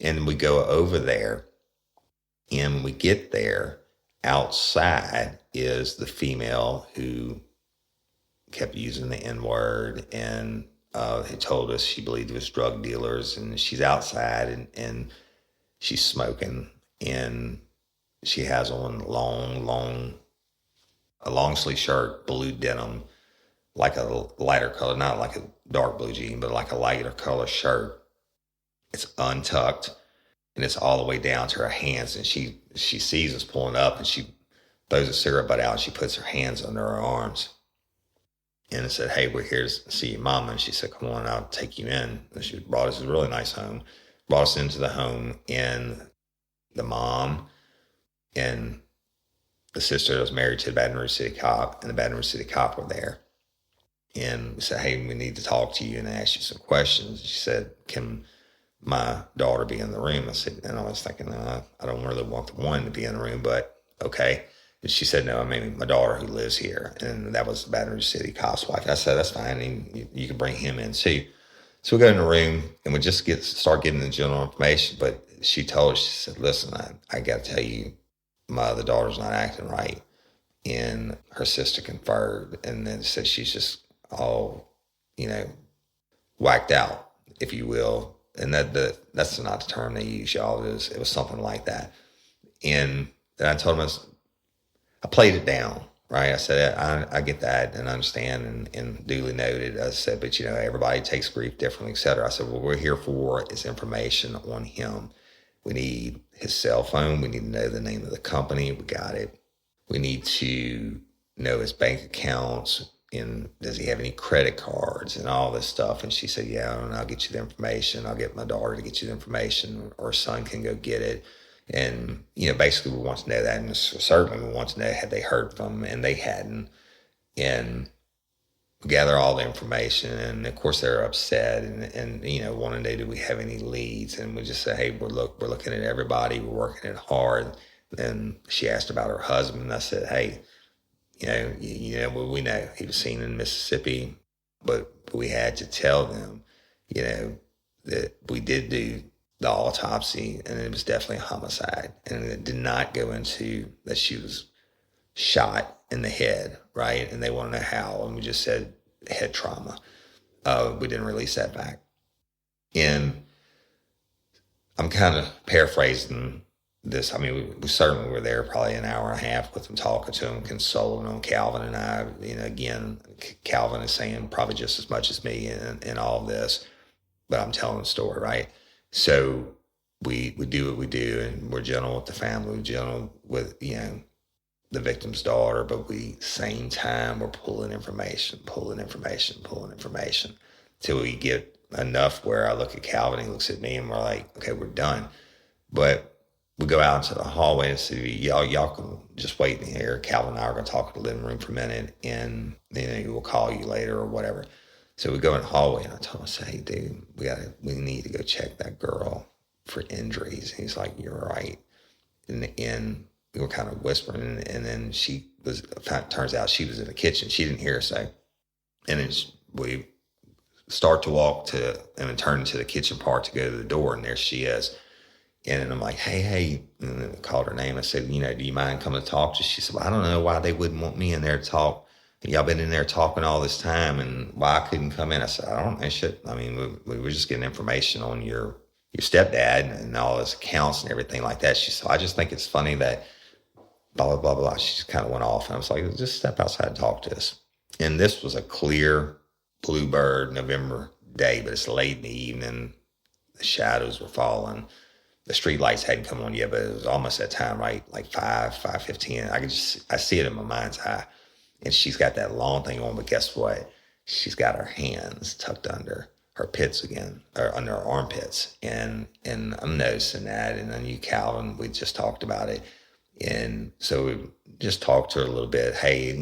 And we go over there, and when we get there, outside is the female who kept using the N-word and had told us she believed it was drug dealers, and she's outside and she's smoking, and she has on a long sleeve shirt, blue denim, like a lighter color, not like a dark blue jean, but like a lighter color shirt. It's untucked and it's all the way down to her hands. And she sees us pulling up and she throws a cigarette butt out and she puts her hands under her arms. And I said, "Hey, we're here to see your mama." And she said, "Come on, I'll take you in." And she brought us to a really nice home, brought us into the home, and the mom and the sister that was married to the Baton Rouge City cop and the Baton Rouge City cop were there. And we said, "Hey, we need to talk to you and ask you some questions." She said, "Can my daughter be in the room?" I said, and I was thinking, I don't really want the one to be in the room, but okay. And she said, "No, I mean, my daughter who lives here." And that was the Baton Rouge City cop's wife. I said, "That's fine. And you can bring him in too." So we go in the room and we just start getting the general information. But she told us, she said, "Listen, I got to tell you, my other daughter's not acting right." And her sister conferred and then said she's just all, whacked out, if you will. And that's not the term they use, y'all. It was something like that. And then I told him, I played it down, right? I said, I get that and understand and duly noted. I said, but everybody takes grief differently, et cetera. I said, what we're here for is information on him. We need his cell phone. We need to know the name of the company. We got it. We need to know his bank accounts and does he have any credit cards and all this stuff. And she said, "Yeah, and I'll get you the information. I'll get my daughter to get you the information, or son can go get it." And, basically we want to know that. And certainly we want to know, had they heard from them, and they hadn't. And we gather all the information. And of course they're upset and want to know, do we have any leads? And we just say, "Hey, we're looking at everybody. We're working it hard." And she asked about her husband. And I said, "Hey, we know he was seen in Mississippi, but we had to tell them, that we did do the autopsy, and it was definitely a homicide, and it did not go into that she was shot in the head, right? And they want to know how, and we just said head trauma. We didn't release that back." And I'm kind of paraphrasing this. I mean, we certainly were there probably an hour and a half with them, talking to them, consoling them. Calvin and I, again, Calvin is saying probably just as much as me in all of this, but I'm telling the story, right? So we do what we do, and we're gentle with the family, we're gentle with, the victim's daughter, but same time, we're pulling information till we get enough where I look at Calvin, he looks at me, and we're like, okay, we're done. But we go out into the hallway and say, y'all can just wait in here. Calvin and I are going to talk in the living room for a minute, and we'll call you later or whatever. So we go in the hallway, and I told him, I said, "Hey, dude, we need to go check that girl for injuries." And he's like, "You're right." And we were kind of whispering, and then turns out she was in the kitchen. She didn't hear us say. And then we start to walk and turn into the kitchen part to go to the door, and there she is. And then I'm like, hey, and then I called her name. I said, "Do you mind coming to talk to us?" She said, "Well, I don't know why they wouldn't want me in there to talk. Y'all been in there talking all this time, and why I couldn't come in." I said, "I don't know shit. I mean, we were just getting information on your stepdad and all his accounts and everything like that." She said, "I just think it's funny that blah, blah, blah, blah." She just kind of went off. And I was like, "Just step outside and talk to us." And this was a clear bluebird November day, but it's late in the evening. The shadows were falling. The street lights hadn't come on yet, but it was almost that time, right? Like 5:15. I see it in my mind's eye. And she's got that long thing on, but guess what? She's got her hands tucked under her pits again, or under her armpits. And I'm noticing that. And I knew Calvin, we just talked about it. And so we just talked to her a little bit. Hey,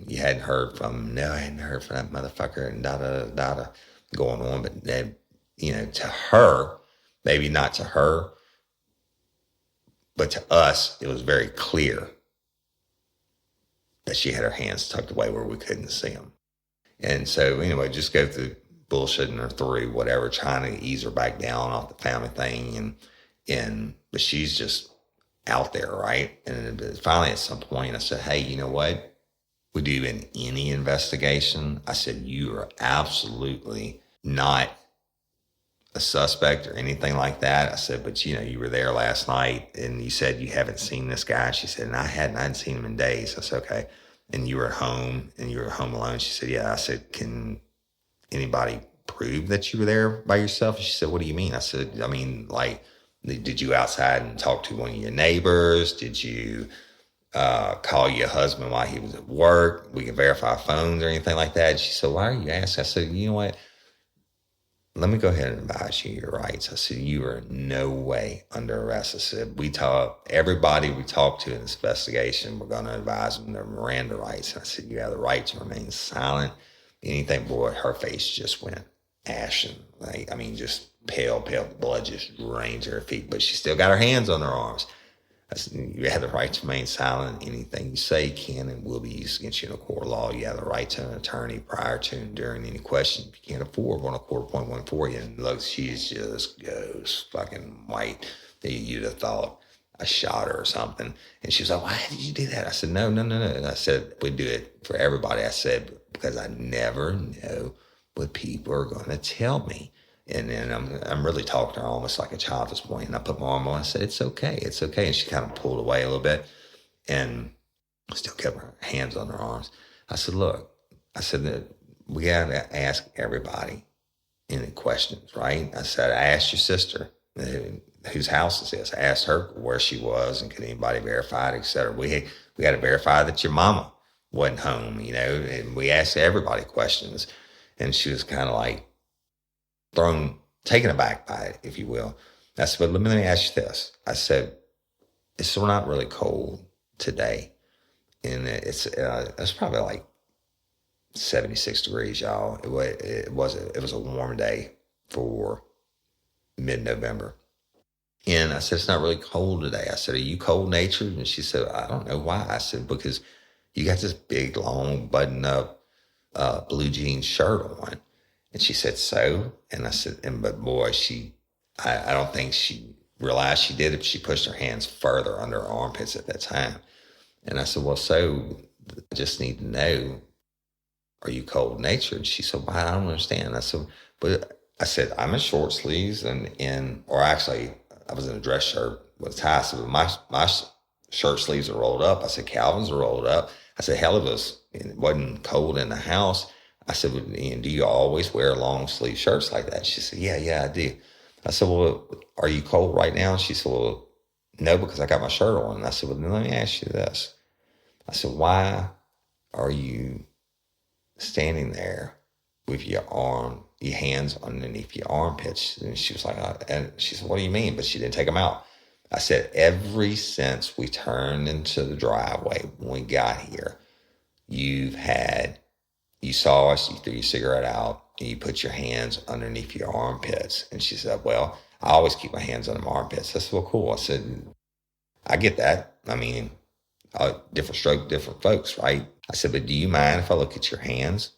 you hadn't heard from him. No, I hadn't heard from that motherfucker, and da going on. But then, to her, maybe not to her, but to us, it was very clear that she had her hands tucked away where we couldn't see them. And so anyway, just go through bullshitting her through whatever, trying to ease her back down off the family thing. But she's just out there, right? And finally at some point I said, hey, you know what? We do in any investigation. I said, you are absolutely not a suspect or anything like that. I said, but you were there last night and you said you haven't seen this guy. She said, and I hadn't seen him in days. I said, okay. And you were at home and you were home alone. She said, yeah. I said, can anybody prove that you were there by yourself? And she said, what do you mean? I said, I mean, like, did you outside and talk to one of your neighbors? Did you call your husband while he was at work? We can verify phones or anything like that. And she said, why are you asking? I said, you know what? Let me go ahead and advise you your rights. I said, you are in no way under arrest. I said, everybody we talk to in this investigation, we're going to advise them their Miranda rights. And I said, you have the right to remain silent. Anything, boy, her face just went ashen. Just pale, blood just rained to her feet, but she still got her hands on her arms. I said, you have the right to remain silent. Anything you say can and will be used against you in a court of law. You have the right to an attorney prior to and during any question. If you can't afford one, a court appoint one for you. And look, she just goes fucking white. You'd have thought I shot her or something. And she was like, why did you do that? I said, no. And I said, we do it for everybody. I said, because I never know what people are going to tell me. And then I'm really talking to her almost like a child at this point. And I put my arm on. I said, it's okay. And she kind of pulled away a little bit and still kept her hands on her arms. I said, look, that we got to ask everybody any questions, right? I said, I asked your sister, whose house is this? I asked her where she was and could anybody verify it, et cetera. We got to verify that your mama wasn't home, and we asked everybody questions. And she was kind of like, taken aback by it, if you will. I said, but let me ask you this. I said, it's still not really cold today. And it's probably like 76 degrees, y'all. It was a warm day for mid-November. And I said, it's not really cold today. I said, are you cold-natured? And she said, I don't know why. I said, because you got this big, long, button-up blue jean shirt on. And she said, so? And I said, but boy, I don't think she realized she did it. She pushed her hands further under her armpits at that time. And I said, well, so I just need to know, are you cold natured? She said, well, I don't understand. I said, I'm in short sleeves or actually I was in a dress shirt with ties. So my shirt sleeves are rolled up. I said, Calvin's are rolled up. I said, hell, it wasn't cold in the house. I said, well, do you always wear long sleeve shirts like that? She said, yeah, I do. I said, well, are you cold right now? She said, well, no, because I got my shirt on. And I said, well, then let me ask you this. I said, why are you standing there with your hands underneath your armpits? And she was like, and she said, what do you mean? But she didn't take them out. I said, ever since we turned into the driveway when we got here, you saw us, you threw your cigarette out, and you put your hands underneath your armpits. And she said, well, I always keep my hands under my armpits. I said, well, cool. I said, I get that. I mean, different stroke, different folks, right? I said, but do you mind if I look at your hands?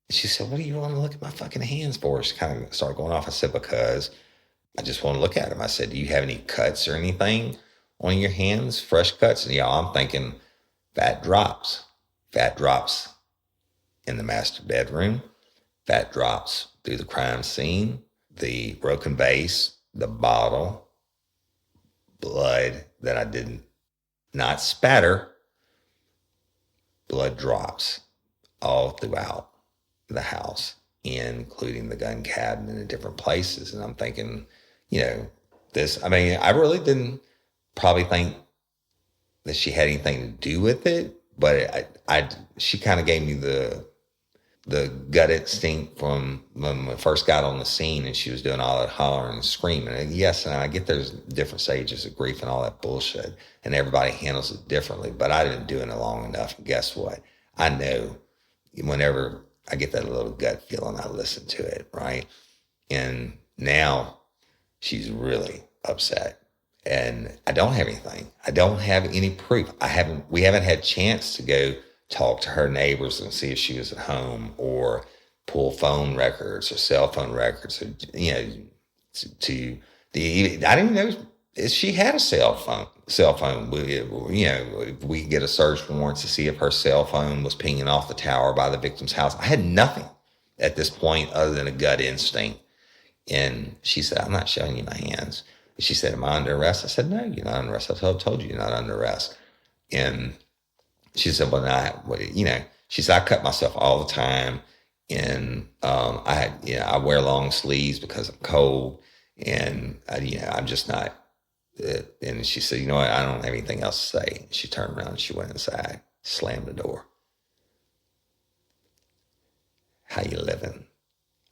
And she said, what do you want to look at my fucking hands for? She kind of started going off. I said, because I just want to look at them. I said, do you have any cuts or anything on your hands, fresh cuts? And I'm thinking fat drops in the master bedroom, fat drops through the crime scene, the broken vase, the bottle, blood that I did not spatter, blood drops all throughout the house, including the gun cabinet in different places. And I'm thinking, I really didn't probably think that she had anything to do with it, but she kind of gave me the the gut instinct from when we first got on the scene and she was doing all that hollering and screaming. And yes, and I get there's different stages of grief and all that bullshit, and everybody handles it differently, but I didn't do it long enough. And guess what? I know whenever I get that little gut feeling, I listen to it, right? And now she's really upset. And I don't have anything. I don't have any proof. We haven't had a chance to go talk to her neighbors and see if she was at home, or pull phone records or cell phone records, or, you know, I didn't even know if she had a cell phone. You know, we could get a search warrant to see if her cell phone was pinging off the tower by the victim's house. I had nothing at this point other than a gut instinct. And she said, I'm not showing you my hands. She said, am I under arrest? I said, no, you're not under arrest. I told you you're not under arrest. And she said, she said, I cut myself all the time. And I wear long sleeves because I'm cold. And, I'm just not. And she said, you know what? I don't have anything else to say. She turned around and she went inside, slammed the door. How you living?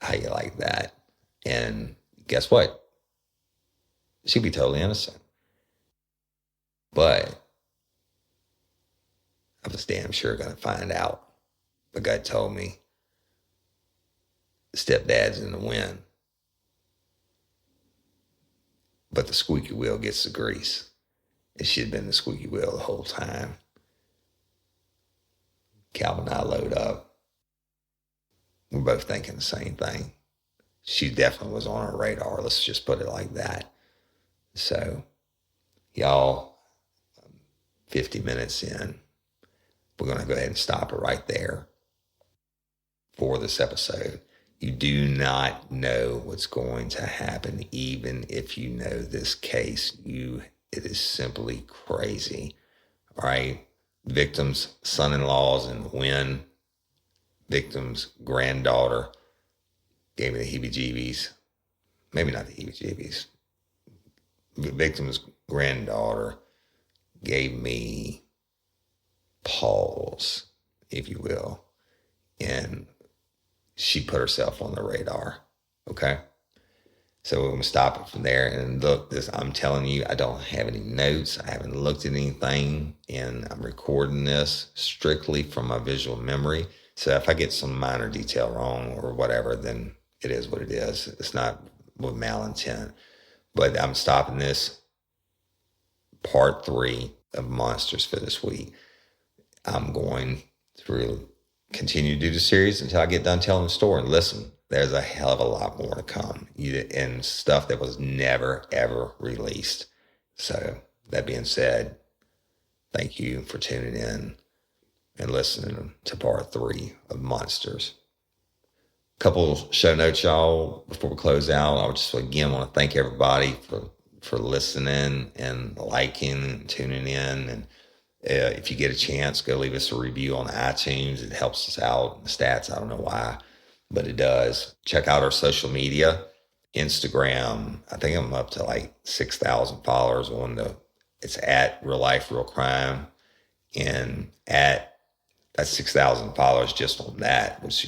How you like that? And guess what? She'd be totally innocent. But I was damn sure going to find out. The guy told me stepdad's in the wind, but the squeaky wheel gets the grease. And she'd been the squeaky wheel the whole time. Calvin and I load up. We're both thinking the same thing. She definitely was on our radar. Let's just put it like that. So, y'all, 50 minutes in, we're going to go ahead and stop it right there for this episode. You do not know what's going to happen, even if you know this case. It is simply crazy. All right? Victim's son-in-law's in the wind. Victim's granddaughter gave me the heebie-jeebies. Maybe not the heebie-jeebies. The victim's granddaughter gave me pause, if you will. And she put herself on the radar. Okay? So we're going to stop it from there. And look, I'm telling you, I don't have any notes. I haven't looked at anything. And I'm recording this strictly from my visual memory. So if I get some minor detail wrong or whatever, then it is what it is. It's not with malintent. But I'm stopping this part 3 of Monsters for this week. I'm going to continue to do the series until I get done telling the story. And listen, there's a hell of a lot more to come, and stuff that was never, ever released. So that being said, thank you for tuning in and listening to part 3 of Monsters. Couple show notes, y'all, before we close out. I just again want to thank everybody for listening and liking and tuning in. And if you get a chance, go leave us a review on iTunes. It helps us out. The stats, I don't know why, but it does. Check out our social media. Instagram, I think I'm up to like 6,000 followers it's at Real Life Real Crime, and that's 6,000 followers just on that, which,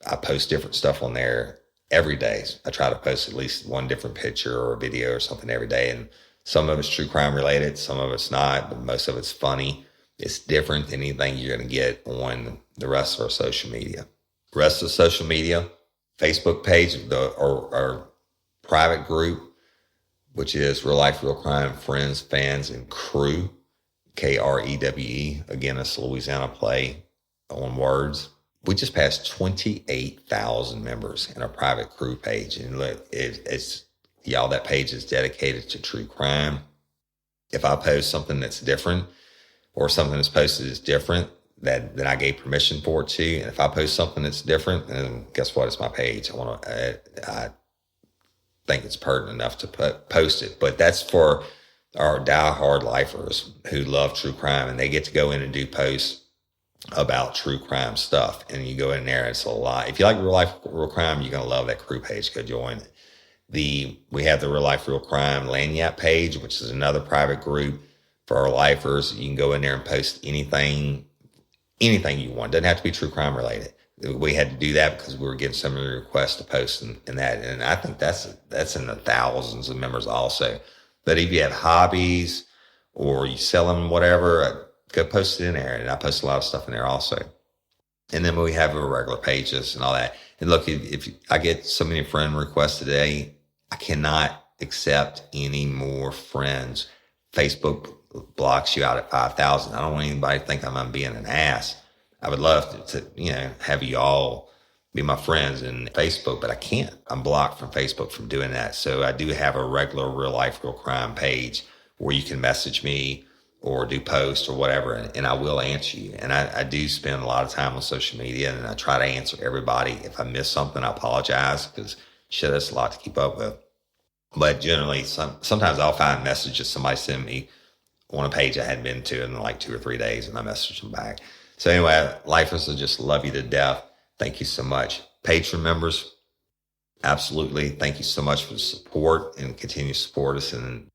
I post different stuff on there every day. I try to post at least one different picture or a video or something every day. And some of it's true crime related, some of it's not, but most of it's funny. It's different than anything you're going to get on the rest of our social media. The rest of the social media, Facebook page, our private group, which is Real Life Real Crime Friends, Fans, and Crew, KREWE. Again, it's Louisiana play on words. We just passed 28,000 members in our private crew page. And look, it's y'all, that page is dedicated to true crime. If I post something that's different or something that's posted is different, then I gave permission for it too. And if I post something that's different, then guess what? It's my page. I think it's pertinent enough to post it. But that's for our diehard lifers who love true crime, and they get to go in and do posts about true crime stuff. And you go in there, it's a lot. If you like Real Life Real Crime, you're going to love that crew page. Go join it. We have the Real Life Real Crime Lanyap page, which is another private group for our lifers. You can go in there and post anything you want. Doesn't have to be true crime related. we had to do that because we were getting so many requests to post in that. And I think that's in the thousands of members also. But if you have hobbies or you sell them, whatever, go post it in there. And I post a lot of stuff in there also. And then we have our regular pages and all that. And look, if I get so many friend requests today, I cannot accept any more friends. Facebook blocks you out at 5,000. I don't want anybody to think I'm being an ass. I would love to have you all be my friends in Facebook, but I can't. I'm blocked from Facebook from doing that. So I do have a regular Real Life, Real Crime page where you can message me or do posts or whatever, and I will answer you. And I do spend a lot of time on social media, and I try to answer everybody. If I miss something, I apologize, because shit, that's a lot to keep up with. But generally, sometimes I'll find messages somebody sent me on a page I hadn't been to in like 2 or 3 days, and I message them back. So anyway, lifers, I just love you to death. Thank you so much. Patron members, absolutely. Thank you so much for the support, and continue to support us. And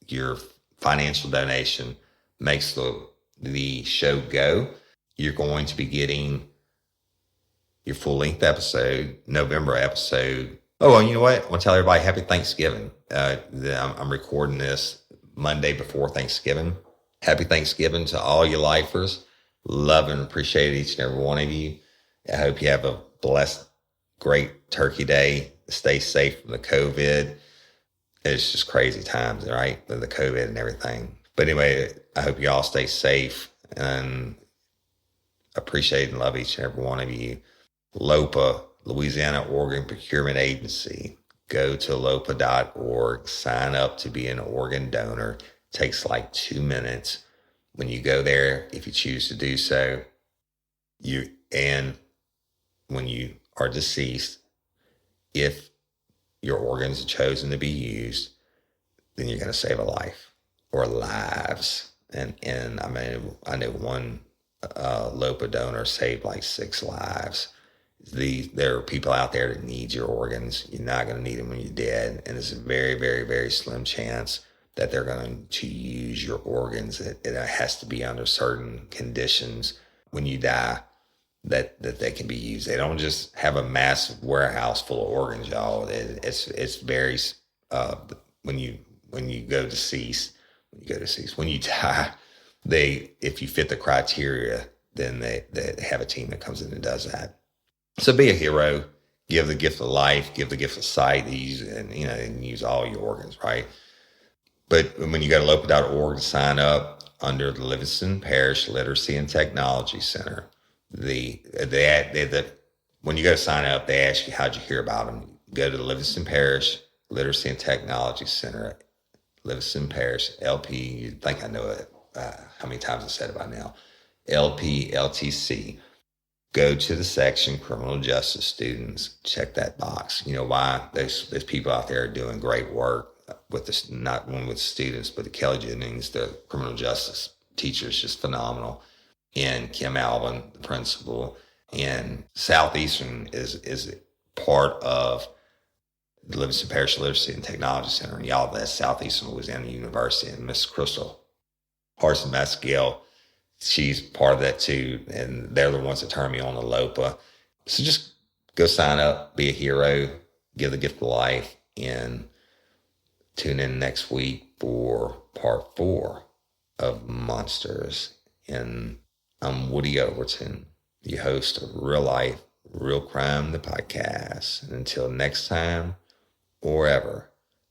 your financial donation makes the show go. You're going to be getting your full-length episode, November episode. Oh, and you know what? I want to tell everybody Happy Thanksgiving. I'm recording this Monday before Thanksgiving. Happy Thanksgiving to all you lifers. Love and appreciate each and every one of you. I hope you have a blessed, great Turkey Day. Stay safe from the COVID. It's just crazy times, right? With the COVID and everything. But anyway, I hope you all stay safe, and appreciate and love each and every one of you. LOPA, Louisiana Organ Procurement Agency. Go to lopa.org. Sign up to be an organ donor. It takes like 2 minutes. When you go there, if you choose to do so, and when you are deceased, if your organs are chosen to be used, then you're going to save a life or lives. And I mean, I know one LOPA donor saved like 6 lives. There are people out there that need your organs. You're not going to need them when you're dead. And it's a very, very, very slim chance that they're going to use your organs. It has to be under certain conditions when you die that they can be used. They don't just have a massive warehouse full of organs, y'all. It's very when you go deceased, when you die, if you fit the criteria, then they have a team that comes in and does that. So be a hero, give the gift of life, give the gift of sight, and use all your organs, right? But when you go to lopa.org to sign up under the Livingston Parish Literacy and Technology Center, when you go to sign up, they ask you, how'd you hear about them? Go to the Livingston Parish Literacy and Technology Center, Livingston Parish, LP, you think I know it, how many times I said it by now, LPLTC. Go to the section Criminal Justice Students, check that box. You know why? There's people out there doing great work with this, not only with students, but the Kelly Jennings, the criminal justice teacher, is just phenomenal. And Kim Alvin, the principal, and Southeastern is part of the Livingston Parish Literacy and Technology Center. And y'all, that's Southeastern Louisiana University. And Miss Crystal Harson-Mascale, she's part of that too. And they're the ones that turned me on to LOPA. So just go sign up, be a hero, give the gift of life, and tune in next week for part 4 of Monsters. And I'm Woody Overton, the host of Real Life, Real Crime, the podcast. And until next time or ever,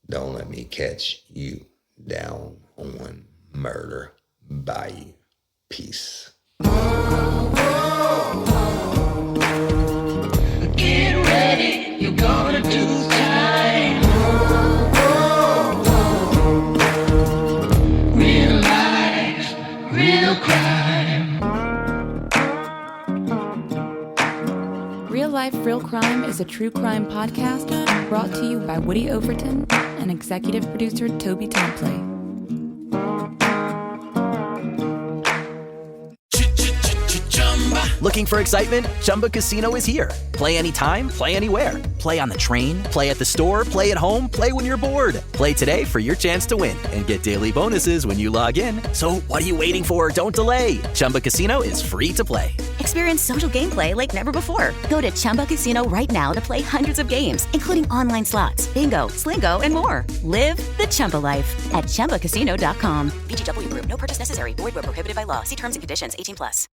don't let me catch you down on Murder Bayou. Peace. Get ready, you're gonna do time. Real life, real crime. Real Life, Real Crime is a true crime podcast brought to you by Woody Overton and executive producer Toby Templey. Looking for excitement? Chumba Casino is here. Play anytime, play anywhere. Play on the train, play at the store, play at home, play when you're bored. Play today for your chance to win and get daily bonuses when you log in. So what are you waiting for? Don't delay. Chumba Casino is free to play. Experience social gameplay like never before. Go to Chumba Casino right now to play hundreds of games, including online slots, bingo, Slingo, and more. Live the Chumba life at ChumbaCasino.com. VGW Group. No purchase necessary. Void where prohibited by law. See terms and conditions. 18+.